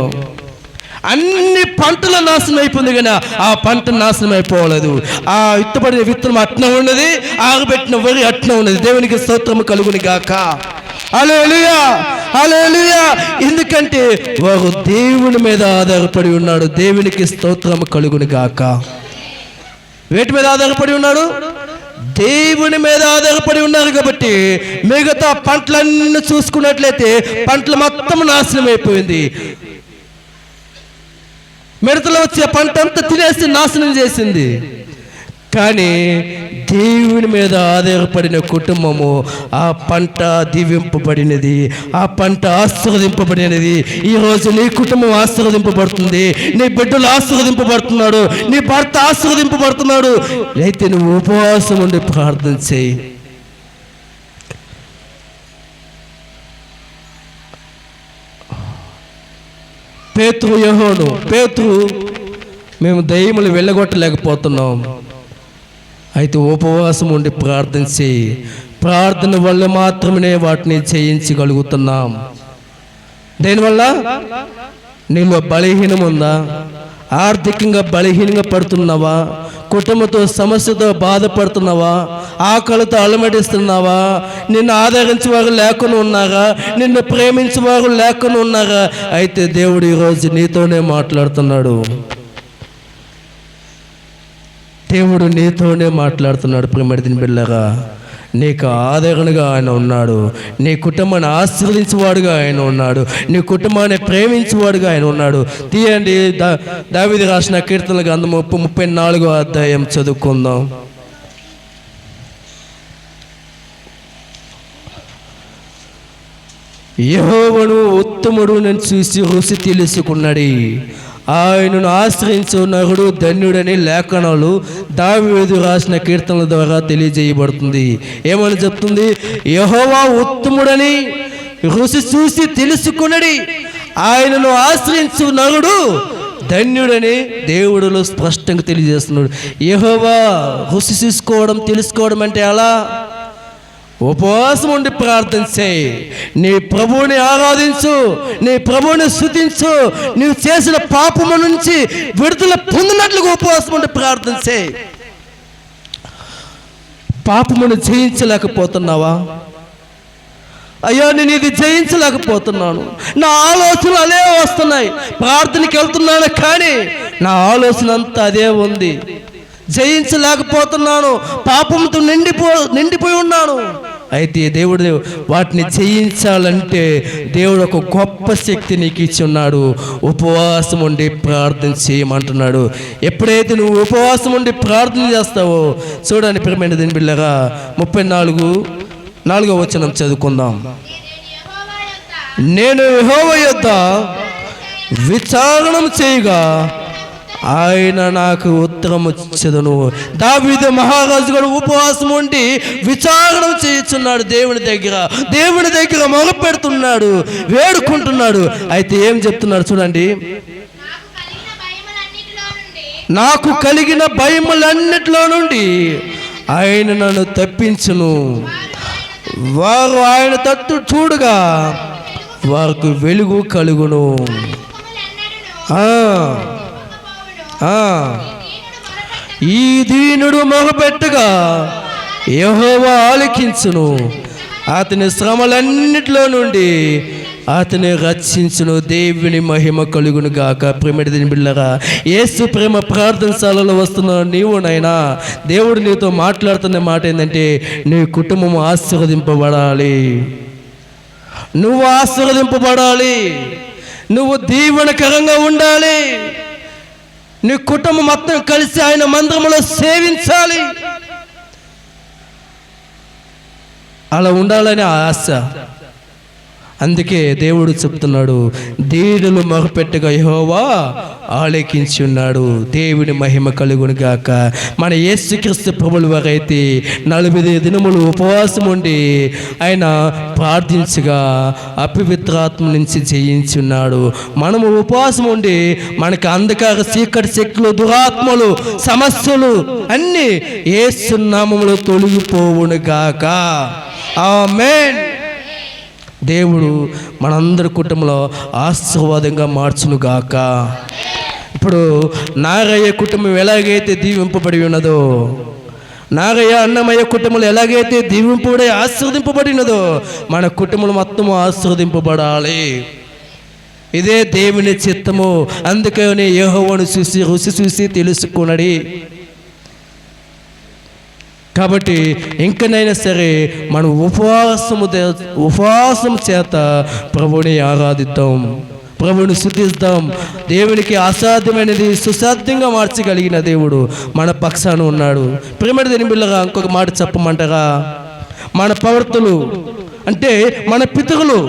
అన్ని పంటల నాశనం అయిపోయింది, కానీ ఆ పంట నాశనం అయిపోలేదు. ఆ విత్తబడిన విత్తనం అట్నే ఉన్నది, ఆగబెట్టిన వరి అట్నే ఉన్నది. దేవునికి స్తోత్రము కలుగుని గాక. హల్లెలూయా, హల్లెలూయా. ఎందుకంటే వారు దేవుని మీద ఆధారపడి ఉన్నాడు. దేవునికి స్తోత్రము కలుగుని గాక. వేటి మీద ఆధారపడి ఉన్నాడు? దేవుని మీద ఆధారపడి ఉన్నారు కాబట్టి మిగతా పంటలన్నీ చూసుకున్నట్లయితే పంటలు మొత్తం నాశనం అయిపోయింది. మిడతలో వచ్చే పంట అంతా తినేసి నాశనం చేసింది. కానీ దేవుని మీద ఆధారపడిన కుటుంబము ఆ పంట దీవింపబడినది, ఆ పంట ఆశీర్వదింపబడినది. ఈరోజు నీ కుటుంబం ఆశీర్వదింపబడుతుంది, నీ బిడ్డలు ఆశీర్వదింపబడుతున్నాడు, నీ భర్త ఆశీర్వదింపబడుతున్నాడు. అయితే నువ్వు ఉపవాసం ఉండి ప్రార్థన చేయి. పేతురు మేము దయ్యములు వెళ్ళగొట్టలేకపోతున్నాం, అయితే ఉపవాసం ఉండి ప్రార్థన చేయి. ప్రార్థన వల్ల మాత్రమే వాటిని జయించగలుగుతున్నాం. దేనివల్ల? నీలో బలహీనం ఉందా? ఆర్థికంగా బలహీనంగా పడుతున్నావా? కుటుంబంతో సమస్యతో బాధపడుతున్నావా? ఆకలితో అలమటిస్తున్నావా? నిన్ను ఆదరించేవారు లేకుండా ఉన్నారా? నిన్ను ప్రేమించేవారు లేకుండా ఉన్నారా? అయితే దేవుడు ఈరోజు నీతోనే మాట్లాడుతున్నాడు. దేవుడు నీతోనే మాట్లాడుతున్నాడు. ప్రియమైన బిడ్డలారా, నీకు ఆదరణగా ఆయన ఉన్నాడు. నీ కుటుంబాన్ని ఆశీర్వదించేవాడుగా ఆయన ఉన్నాడు. నీ కుటుంబాన్ని ప్రేమించేవాడుగా ఆయన ఉన్నాడు. తీయండి, దావీదు రాసిన కీర్తనల గ్రంథం 34వ అధ్యాయం చదువుకుందాం. యెహోవాను ఉత్తముడు నన్ను చూసి రుచి తెలుసుకున్నాడు, ఆయనను ఆశ్రయించు నరుడు ధన్యుడని లేఖనాలు దావీదు రాసిన కీర్తనల ద్వారా తెలియజేయబడుతుంది. ఏమని చెప్తుంది? యెహోవా ఉత్తముడని రుచి చూసి తెలుసుకున్నది, ఆయనను ఆశ్రయించు నరుడు ధన్యుడని దేవుడులో స్పష్టంగా తెలియజేస్తున్నాడు. యెహోవా రుచి చూసుకోవడం, తెలుసుకోవడం అంటే అలా ఉపవాసం ఉండి ప్రార్థన చేయి. నీ ప్రభువుని ఆరాధించు, నీ ప్రభువుని స్తుతించు. నీవు చేసిన పాపము నుంచి విడుదల పొందినట్లుగా ఉపవాసం ఉండి ప్రార్థన చేయి. పాపమును జయించలేకపోతున్నావా? అయ్యా, నేను ఇది జయించలేకపోతున్నాను, నా ఆలోచనలు అదే వస్తున్నాయి. ప్రార్థనకి వెళ్తున్నాను కానీ నా ఆలోచన అంతా అదే ఉంది. జయించలేకపోతున్నాను, పాపంతో నిండిపోయి ఉన్నాను. అయితే దేవుడు వాటిని జయించాలంటే దేవుడు ఒక గొప్ప శక్తి నీకు ఇచ్చి ఉన్నాడు. ఉపవాసం ఉండి ప్రార్థన చేయమంటున్నాడు. ఎప్పుడైతే నువ్వు ఉపవాసం ఉండి ప్రార్థన చేస్తావో చూడండి ప్రియమైన దేవుని బిడ్డలారా, 34వ వచనం చదువుకుందాం. నేను యెహోవా యొద్ద విచారణ చేయగా ఆయన నాకు ఉత్తరము ఇచ్చెదను. దావీదు మహారాజు గారు ఉపవాసం ఉండి విచారణ చేయుచున్నాడు. దేవుని దగ్గర మొరపెడుతున్నాడు, వేడుకుంటున్నాడు. అయితే ఏం చెప్తున్నాడు చూడండి. నాకు కలిగిన భయములన్నిటిలో నుండి ఆయన నన్ను తప్పించును. వారు ఆయన తట్టు చూడగా వారికి వెలుగు కలుగును. ఈ దీనుడు మొరపెట్టగా యెహోవా ఆలకించును, అతని శ్రమలన్నిటిలో నుండి అతని రక్షించును. దేవుని మహిమ కలుగును గాక. ప్రియమైన దేవుని బిడ్డలారా, యేసు ప్రేమ ప్రార్థనశాలలో వస్తున్న నీవునైనా దేవుడు నీతో మాట్లాడుతున్న మాట ఏంటంటే, నీ కుటుంబం ఆశీర్వదింపబడాలి, నువ్వు ఆశీర్వదింపబడాలి, నువ్వు దీవెనకరంగా ఉండాలి, నీ కుటుంబం మొత్తం కలిసి ఆయన మందిరంలో సేవించాలి. అలా ఉండాలని ఆశ. అందుకే దేవుడు చెప్తున్నాడు, దీనులు మొరపెట్టగా యెహోవా ఆలకించి ఉన్నాడు. దేవుని మహిమ కలుగును గాక. మన యేసుక్రీస్తు ప్రభువు వారైతే 40 దినములు ఉపవాసం ఉండి ఆయన ప్రార్థించగా అపవిత్రాత్మ నుంచి జయించి ఉన్నాడు. మనము ఉపవాసం ఉండి మనకు అంధకార చీకటి శక్తులు, దురాత్మలు, సమస్యలు అన్నీ యేసు నామములో తొలగిపోవును గాక. ఆమేన్. దేవుడు మనందరి కుటుంబంలో ఆశీర్వాదంగా మార్చును గాక. ఇప్పుడు నాగయ్య కుటుంబం ఎలాగైతే దీవింపబడి ఉన్నదో, నాగయ్య అన్నమయ్య కుటుంబంలో ఎలాగైతే దీవింపబడి ఆశీర్వదింపబడినదో, మన కుటుంబం మొత్తం ఆశీర్వదింపబడాలి. ఇదే దేవుని చిత్తము. అందుకని యెహోవాను చూసి రుచి చూసి తెలుసుకున్నది. కాబట్టి ఇంకనైనా సరే మనం ఉపవాసం చేత ప్రభువుని ఆరాధిద్దాం, ప్రభువుని స్తుతిద్దాం. దేవునికి అసాధ్యమైనది సుసాధ్యంగా మార్చగలిగిన దేవుడు మన పక్షాన ఉన్నాడు. ప్రేమటి దేని బిళ్ళగా ఇంకొక మాట చెప్పమంటారా? మన ప్రవర్తలు అంటే మన పితరులు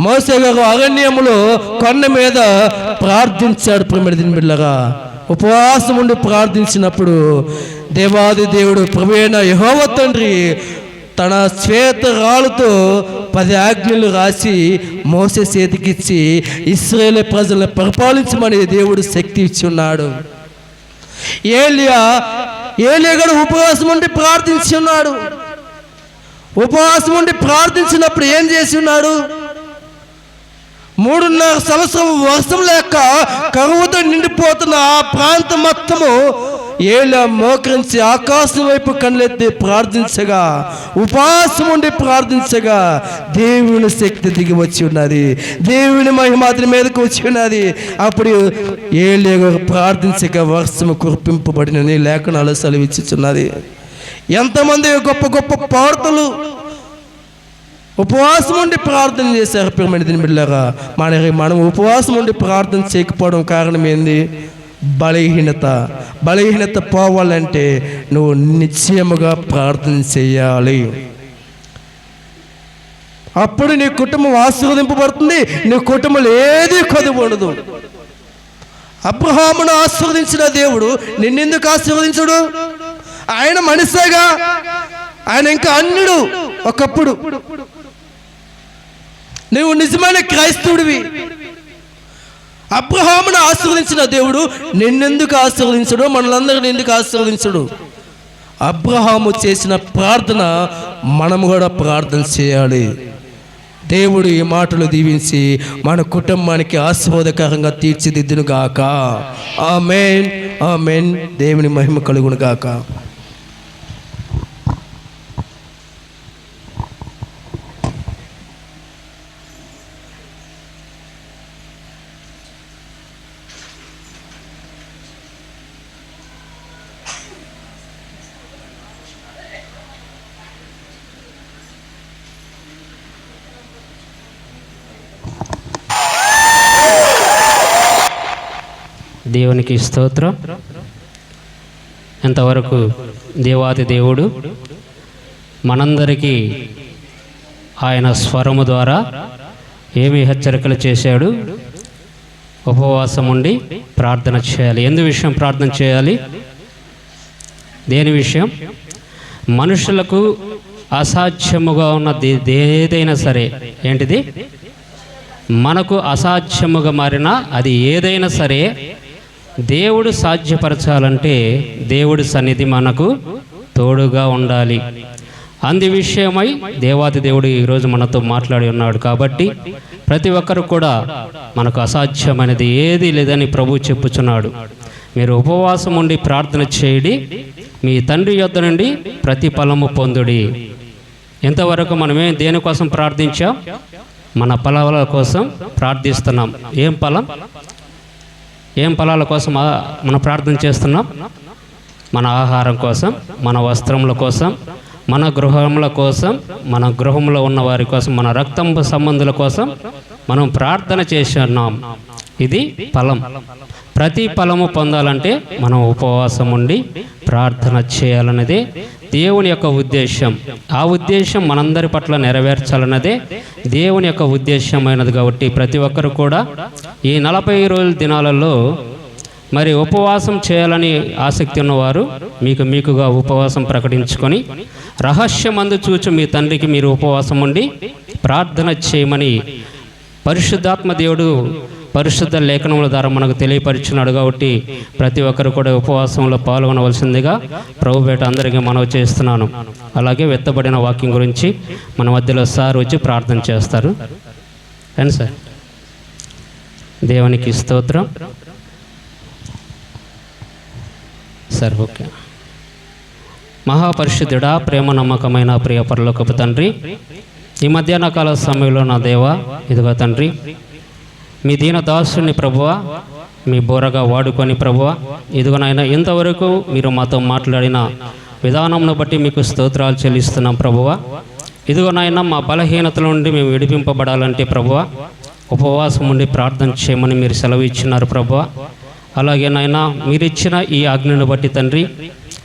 మోసే గారు అరణ్యములో కొండ మీద ప్రార్థించాడు. ప్రేమటి దేని బిళ్ళగా ఉపవాసం ఉండి ప్రార్థించినప్పుడు దేవాది దేవుడు ప్రభువైన యెహోవా తండ్రి తన శ్వేత రాళ్ళతో 10 ఆజ్ఞలు రాసి మోసే చేతికిచ్చి ఇశ్రాయేలు ప్రజలను పరిపాలించమని దేవుడు శక్తి ఇచ్చి ఉన్నాడు. ఏలియా కూడా ఉపవాసం ఉండి ప్రార్థించి ఉన్నాడు. ఉపవాసం ఉండి ప్రార్థించినప్పుడు ఏం చేసి ఉన్నాడు? 3.5 సంవత్సరం వర్షం లేక కరువుతో నిండిపోతున్న ఆ ప్రాంతం మొత్తము ఏలియా మోకరించి ఆకాశం వైపు కళ్ళెత్తి ప్రార్థించగా, ఉపవాసం ఉండి ప్రార్థించగా దేవుని శక్తి దిగి వచ్చి ఉన్నది, దేవుని మహిమ అతని మీదకి వచ్చి ఉన్నది. అప్పుడు ఏలియా ప్రార్థించగా వర్షము కురిపింపబడినని లేఖనాలు సెలవిచ్చుచున్నది. ఎంతమంది గొప్ప గొప్ప పౌరులు ఉపవాసం ఉండి ప్రార్థన చేశారు. పిరమిడ్ దీని బిడ్డలారా, మనం ఉపవాసం ఉండి ప్రార్థన చేయకపోవడం కారణం ఏంది? బలహీనత పోవాలంటే నువ్వు నిశ్చయముగా ప్రార్థన చేయాలి. అప్పుడు నీ కుటుంబం ఆశీర్వదింపబడుతుంది, నీ కుటుంబంలో ఏది కొదువు ఉండదు. అబ్రహామును ఆశీర్వదించిన దేవుడు నిన్నెందుకు ఆశీర్వదించడు? ఆయన మనిషేగా, ఆయన ఇంకా అన్యుడు. ఒకప్పుడు నువ్వు నిజమైన క్రైస్తవుడివి. అబ్రహామును ఆశీర్వదించిన దేవుడు నిన్నెందుకు ఆశీర్వదించడు? మనలందరినీ ఎందుకు ఆశీర్వదించడు? అబ్రహాము చేసిన ప్రార్థన మనము కూడా ప్రార్థన చేయాలి. దేవుడు ఈ మాటలు దీవించి మన కుటుంబానికి ఆశీర్వాదకరంగా తీర్చిదిద్దును గాక. ఆమేన్, ఆమేన్. దేవుని మహిమ కలుగును గాక. దేవునికి స్తోత్రం. ఇంతవరకు దేవాది దేవుడు మనందరికీ ఆయన స్వరము ద్వారా ఏమి హెచ్చరికలు చేశాడు? ఉపవాసం ఉండి ప్రార్థన చేయాలి. ఎందు విషయం ప్రార్థన చేయాలి? దేని విషయం? మనుషులకు అసాధ్యముగా ఉన్నది ఏదైనా సరే, ఏంటిది? మనకు అసాధ్యముగా మారిన అది ఏదైనా సరే దేవుడు సాధ్యపరచాలంటే దేవుడి సన్నిధి మనకు తోడుగా ఉండాలి. అందు విషయమై దేవాది దేవుడు ఈరోజు మనతో మాట్లాడి ఉన్నాడు. కాబట్టి ప్రతి ఒక్కరు కూడా మనకు అసాధ్యమైనది ఏది లేదని ప్రభు చెప్పుచున్నాడు. మీరు ఉపవాసం ఉండి ప్రార్థన చేయడి, మీ తండ్రి యొద్ద నుండి ప్రతిఫలము పొందుడి. ఇంతవరకు మనమే దేనికోసం ప్రార్థించాం? మన ఫలాల కోసం ప్రార్థిస్తున్నాం. ఏం ఫలాల కోసం మనం ప్రార్థన చేస్తున్నాం? మన ఆహారం కోసం, మన వస్త్రముల కోసం, మన గృహముల కోసం, మన గృహంలో ఉన్న వారి కోసం, మన రక్తం సంబంధుల కోసం మనం ప్రార్థన చేస్తున్నాం. ఇది ఫలం. ప్రతి ఫలము పొందాలంటే మనం ఉపవాసం ఉండి ప్రార్థన చేయాలన్నదే దేవుని యొక్క ఉద్దేశం. ఆ ఉద్దేశం మనందరి పట్ల నెరవేర్చాలన్నదే దేవుని యొక్క ఉద్దేశమైనది. కాబట్టి ప్రతి ఒక్కరు కూడా ఈ 40 రోజుల దినాలలో మరి ఉపవాసం చేయాలని ఆసక్తి ఉన్నవారు మీకుగా ఉపవాసం ప్రకటించుకొని రహస్యమందు చూచి మీ తండ్రికి మీరు ఉపవాసం ఉండి ప్రార్థన చేయమని పరిశుద్ధాత్మ దేవుడు పరిశుద్ధ లేఖనముల ద్వారా మనకు తెలియపరిచున్నాడు. కాబట్టి ప్రతి ఒక్కరు కూడా ఉపవాసంలో పాల్గొనవలసిందిగా ప్రభుపేట అందరికీ మనవి చేస్తున్నాను. అలాగే వెత్తబడిన వాక్యం గురించి మన మధ్యలో సార్ వచ్చి ప్రార్థన చేస్తారు. రండి సార్. దేవునికి స్తోత్రం. Sir okay. మహాపరిశుద్ధుడా, ప్రేమ నమ్మకమైన ప్రియ పరలోకపు తండ్రి, ఈ మధ్యాహ్న కాల సమయంలో నా దేవ, ఇదిగో తండ్రి, మీ దీన దాసుని ప్రభువ మీ బోరగా వాడుకొని ప్రభువ, ఇదిగోనైనా ఇంతవరకు మీరు మాతో మాట్లాడిన విధానంను బట్టి మీకు స్తోత్రాలు చెల్లిస్తున్నాం ప్రభువ. ఇదిగోనైనా మా బలహీనతల నుండి మేము విడిపింపబడాలంటే ప్రభువ ఉపవాసం ఉండి ప్రార్థన చేయమని మీరు సెలవు ఇచ్చినారు ప్రభువ. అలాగే నాయన మీరిచ్చిన ఈ ఆజ్ఞను బట్టి తండ్రి,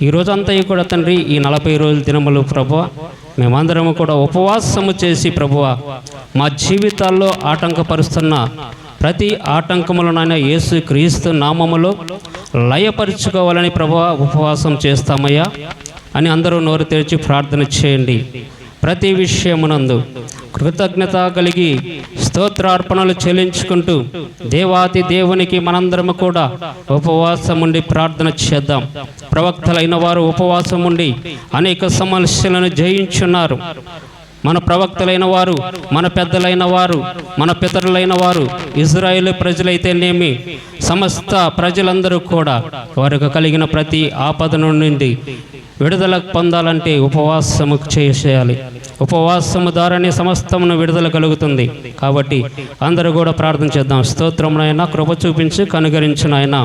ఈ రోజంతా కూడా తండ్రి, ఈ 40 రోజుల దినములు ప్రభువ మేమందరము కూడా ఉపవాసము చేసి ప్రభువ మా జీవితాల్లో ఆటంకపరుస్తున్న ప్రతి ఆటంకములనైనా యేసు క్రీస్తు నామములో లయపరుచుకోవాలని ప్రభువ ఉపవాసం చేస్తామయ్యా అని అందరూ నోరు తెరిచి ప్రార్థన చేయండి. ప్రతి విషయమునందు కృతజ్ఞత కలిగి స్తోత్రార్పణలు చెల్లించుకుంటూ దేవాతి దేవునికి మనందరము కూడా ఉపవాసం ఉండి ప్రార్థన చేద్దాం. ప్రవక్తలైన వారు ఉపవాసం ఉండి అనేక సమస్యలను జయించున్నారు. మన ప్రవక్తలైన వారు, మన పెద్దలైన వారు, మన పితరులైన వారు, ఇజ్రాయేలు ప్రజలైతేనేమి సమస్త ప్రజలందరూ కూడా వారికి కలిగిన ప్రతి ఆపద నుండి విడుదల పొందాలంటే ఉపవాసము చేసేయాలి. ఉపవాసము ద్వారానే సమస్తమును విడుదల కలుగుతుంది. కాబట్టి అందరూ కూడా ప్రార్థన చేద్దాం. స్తోత్రమునైనా కృప చూపించి కనుగరించిన ఆయన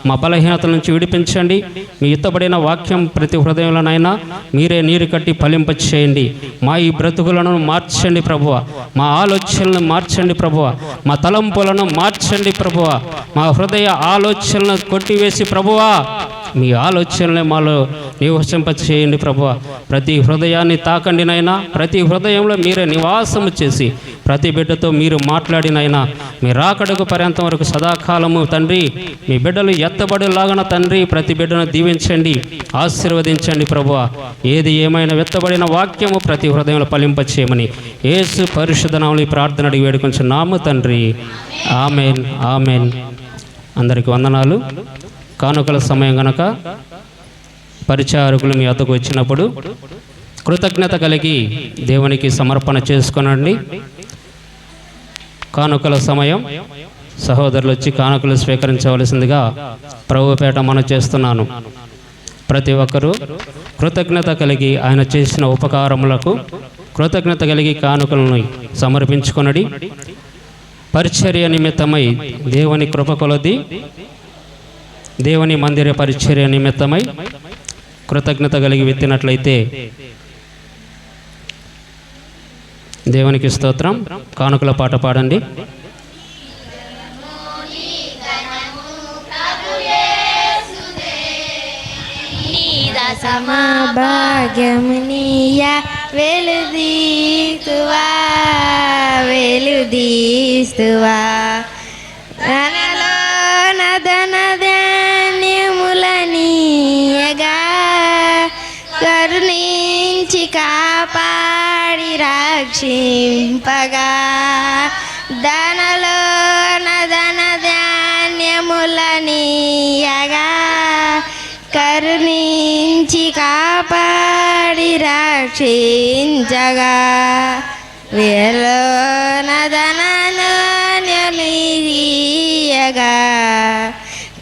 మా బలహీనతల నుంచి విడిపించండి. మీ ఎత్తబడిన వాక్యం ప్రతి హృదయంలోనైనా మీరే నీరు కట్టి ఫలింప చేయండి. మా ఈ బ్రతుకులను మార్చండి ప్రభువ, మా ఆలోచనలను మార్చండి ప్రభువ, మా తలంపులను మార్చండి ప్రభువ, మా హృదయ ఆలోచనలను కొట్టివేసి ప్రభువా మీ ఆలోచనలే మాలో నివసింప చేయండి ప్రభువ. ప్రతి హృదయాన్ని తాకండినైనా, ప్రతి హృదయంలో మీరే నివాసము చేసి ప్రతి బిడ్డతో మీరు మాట్లాడినైనా మీ రాకడకు పర్యంతం వరకు సదాకాలము తండ్రి మీ బిడ్డలు ఎత్తబడిలాగన తండ్రి ప్రతి బిడ్డను దీవించండి, ఆశీర్వదించండి ప్రభువ. ఏది ఏమైనా ఎత్తబడిన వాక్యము ప్రతి హృదయంలో ఫలింప చేయమని యేసు పరిశుద్ధ నామములో ఈ ప్రార్థన అడిగి వేడుకొంచున్నాము తండ్రి. Amen, amen. అందరికీ వందనాలు. కానుకల సమయం గనక పరిచారకులు మీ వద్దకు వచ్చినప్పుడు కృతజ్ఞత కలిగి దేవునికి సమర్పణ చేసుకొనండి. కానుకల సమయం సహోదరులు వచ్చి కానుకలు స్వీకరించవలసిందిగా ప్రభుపేట మనం చేస్తున్నాను. ప్రతి ఒక్కరూ కృతజ్ఞత కలిగి ఆయన చేసిన ఉపకారములకు కృతజ్ఞత కలిగి కానుకలను సమర్పించుకొనడి. పరిచర్య నిమిత్తమై దేవుని కృప కొలది దేవుని మందిర పరిచర్య నిమిత్తమై కృతజ్ఞత కలిగి విత్తినట్లయితే దేవునికి స్తోత్రం. కానుకల పాట పాడండి. సమా భాగ్యమునియ వెలుదీస్తువా వెలుదీస్తువా ధనలో నదన ధాన్యములనీయగా కరుణించి కాపాడి రక్షింపగా ధనలో నదన ధాన్యములనీయగా కరుణించి కాపాడి రక్షించగా వేలోనదనీయగా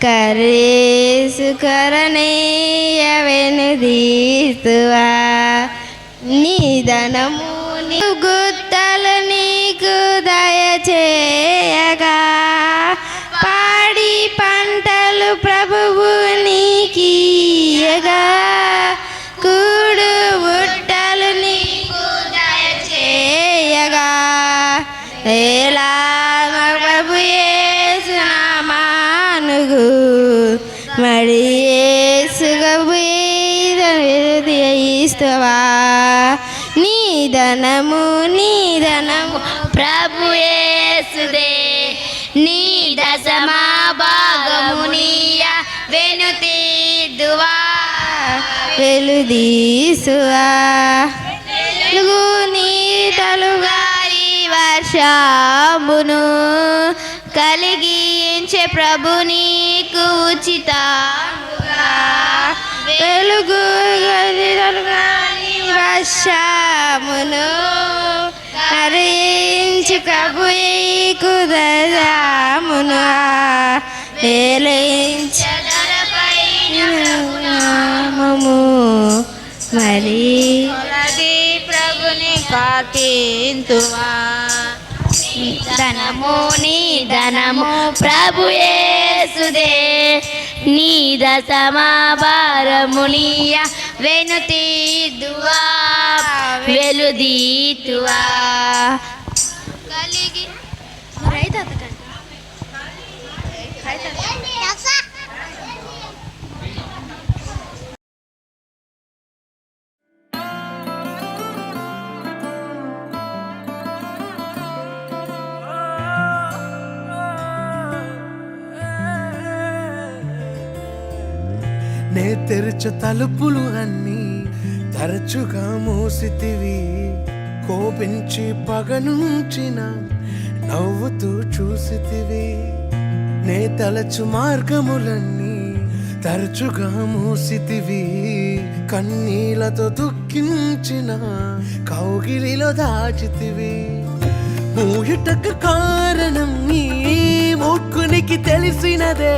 కరేసుకరణీయ వెనుదీస్తువా నీ ధనము నీ గుత్తలు నీకు దయచేయగా పాడి పంటలు ప్రభువు నీకియగా కూడు బుట్టలు నీకు దయచేయగా ఎలా ప్రభు యేసు నామానుగు మరి యేసుగబుయిస్తవా నీ ధనము ప్రభు యేసుదే నీ దశమా భాగమునియ వెనుతీద్దువా వెలుదీసువా వెలుగు నీటలుగా ఈ వర్షమును కలిగించే ప్రభు నీకు ఉచితముగా వెలుగు వర్షమును హరించి ప్రభు నీకు దయామును నామము మరి ప్రభుని కాకింతువా ధనము నీ ధనము ప్రభు యేసుదే నీ దశమా భారమునియ వెనుతీదువా వెలుదీతువా కలిగి నే తెరచు తలుపులు అన్నీ తరచుగా మూసితివి, కోపించి పగనుంచిన నవ్వుతూ చూసితివి. నే తలచు మార్గములన్నీ తరచుగా మూసితివి, కన్నీళ్లతో దుఃఖించిన కౌగిలిలో దాచితివి. మూయుటకు కారణం నీ మూర్ఖునికి తెలిసినదే,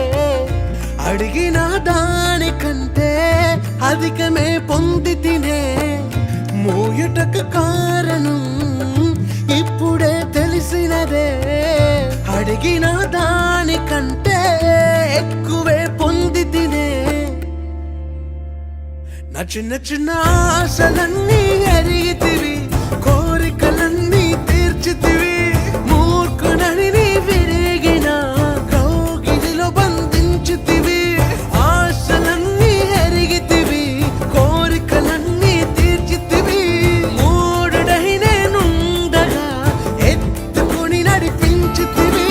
అడిగిన దానికంటే అధికమే పొంది తినే. మూయుటకు కారణం ఇప్పుడే తెలిసినదే, అడిగిన దానికంటే ఎక్కువే పొంది తినే. నా చిన్న చిన్న ఆశలన్నీ ఎరిగితివి, కోరికలన్నీ తీర్చితివి. మూర్ఖునని నీ విరిగిన కౌగిలిలో బంధించితివి. ఆశలన్నీ ఎరిగితివి, కోరికలన్నీ తీర్చితివి. మూడుడై నేనుండగా ఎత్తుకుని నడిపించితివి.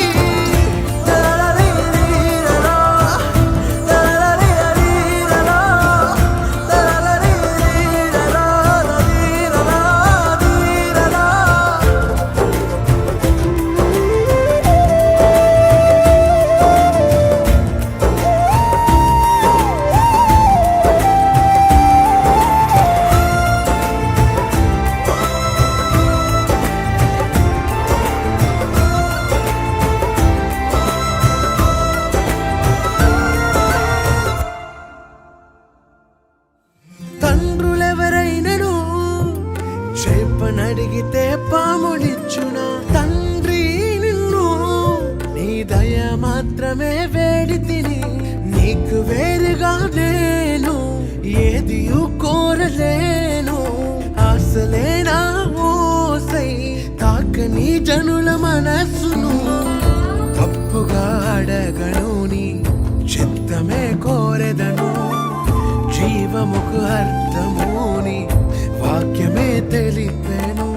తండ్రులెవరైనను చెప్పనడిగితే పాములిచ్చునా? తండ్రి నిన్ను నీ దయ మాత్రమే వేడి తిని, నీకు వేరుగా నేను ఏది కోరలేను. ఆశలేనా ఓసై తాకని జనుల మనస్సును, తప్పుగా అడగను నీ చిత్తమే కోరెదను. జీవముకు అర్థముని వాక్యమే తెలిపెను.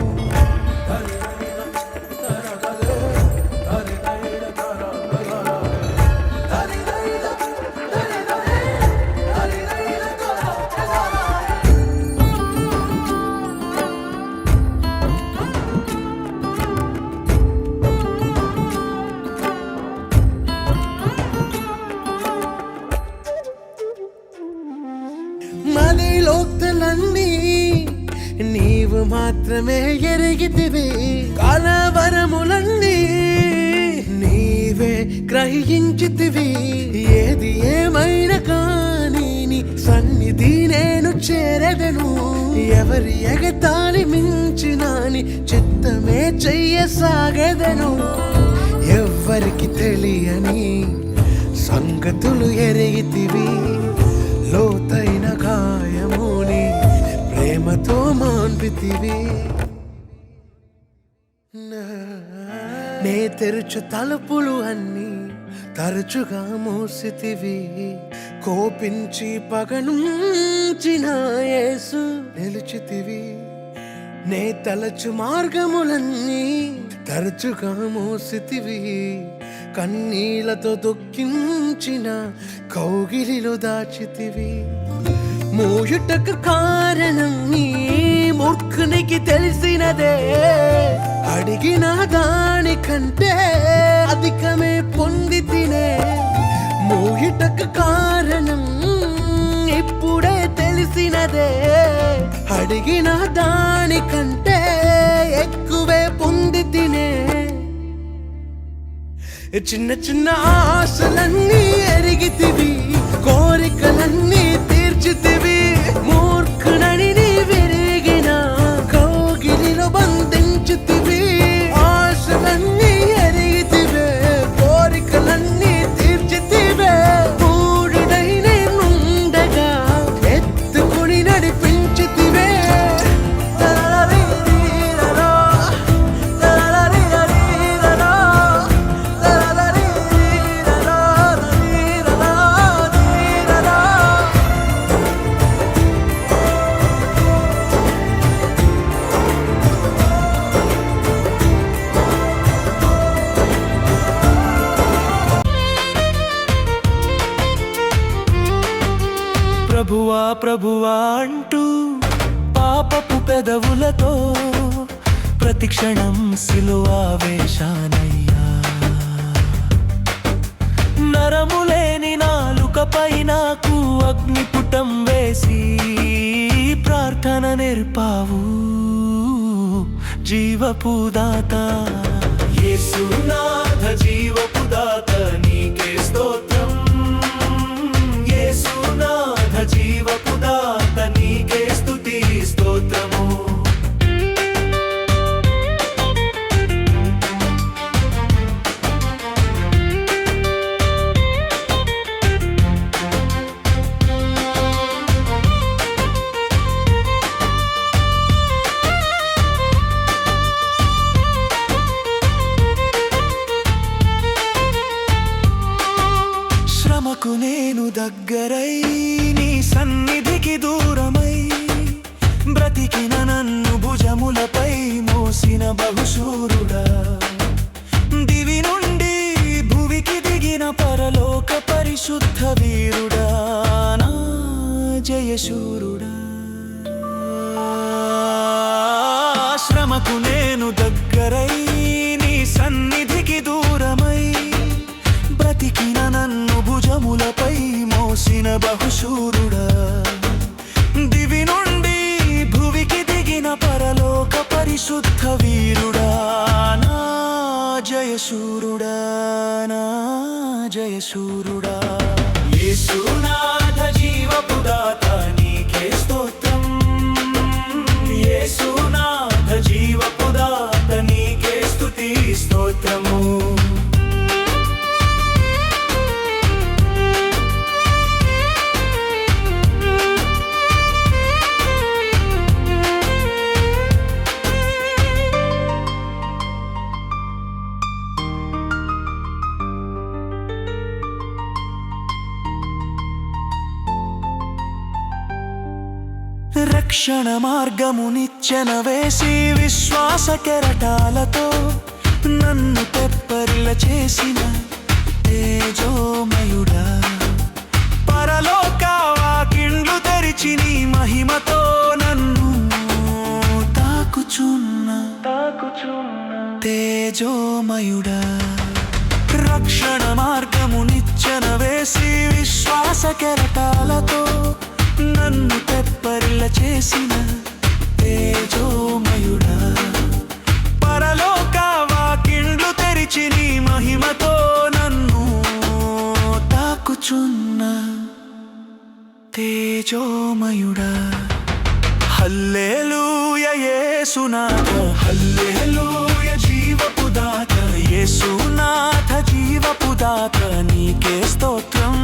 మదిలోక్తులన్నీ నీవు మాత్రమే ఎరిగితివి, కలవరములన్నీ నీవే గ్రహించితివి. ఏది ఏమైనా కానీ నీ సన్నిధి నేను చేరదను. ఎవరి ఎగతాళి మించిన నీ చిత్తమే చెయ్యసాగదను. ఎవ్వరికి తెలియని సంగతులు ఎరిగితివి, లోతైన గాయముని ప్రేమతో మాన్పితివి. నే తెరుచు తలుపులు అన్నీ తరచుగా మూసితివి, కోపించి పగనుంచిన యేసు నిలిచితివి. నే తలచు మార్గములన్నీ తరచుగా మూసితివి, కన్నీళ్లతో దుఃఖించిన కౌగిలిలో దాచితివి. మూయుటకు కారణం నీ మూర్ఖునికి తెలిసినదే. అడిగిన దానికంటే అధికమే పొంది తినే మోహిటకు కారణం ఇప్పుడే తెలిసినదే. అడిగిన దానికంటే ఎక్కువే పొంది తినే చిన్న చిన్న ఆశలన్నీ ఎరిగితివి, కోరికలన్నీ తీర్చితివి. మూర్ఖునని నీ విరిగిన కౌగిలిలో బంధించుతివి. ఆశలన్నీ ఎరిగితివే, కోరికలన్నీ తీర్చితివే. పూడుడైన నుండగా ఎత్తుకుని నడిపించితివే. ప్రభువా ప్రభువా అంటూ పాపపు పెదవులతో ప్రతిక్షణం సిలువావేశానయ్యా. నరములేని నాలుకపై నాకు అగ్నిపుటం వేసి ప్రార్థన నేర్పావు జీవపు దాత. యేసునాథ జీవపు దాత నీకే స్తోత్రం. యేసునాథ జీవపు దాత నీకే స్తుతి స్తోత్రము. శ్రమకు నేను దగ్గరై నీ సన్నిధికి దూరమై బ్రతికిన నన్ను భుజములపై మోసిన బహుశూరుడా. దివి నుండి భువికి దిగిన పరలోక పరిశుద్ధ వీరుడా, నా జయశూరుడా. శ్రమకు నేను దగ్గరై నీ సన్నిధికి దూరమై బ్రతికిన నన్ను భుజములపై మోసిన బహుశూరుడా. దివి నుండి భువికి దిగిన పరలోక పరిశుద్ధ వీరుడా, నా జయశూరుడా, నా జయశూరుడా. యేసునాథ జీవపు దాత నీకే స్తోత్రం. యేసునాథ జీవపు దాత నీకే స్తుతి స్తోత్రము. రక్షణ మార్గము నిచ్చెన వేసి విశ్వాస కెరటాలతో నన్ను తెప్పరిల చేసిన తేజోమయుడా. పరలోక వాకిండ్లు తెరిచి నీ మహిమతో నన్ను తాకుచున్న తేజోమయుడా. రక్షణ మార్గము నిచ్చెన వేసి విశ్వాస కెరటాలతో నన్ను తెప్పరిల చేసిన తేజోమయుడా. పరలోక వాకిండ్లు తెరిచి నీ మహిమతో నన్ను తాకుచున్న తేజోమయుడా. హల్లెలూయా యేసునాథ, హల్లెలూయా జీవపు దాత. యేసునాథ జీవపు దాత నీకే స్తోత్రం.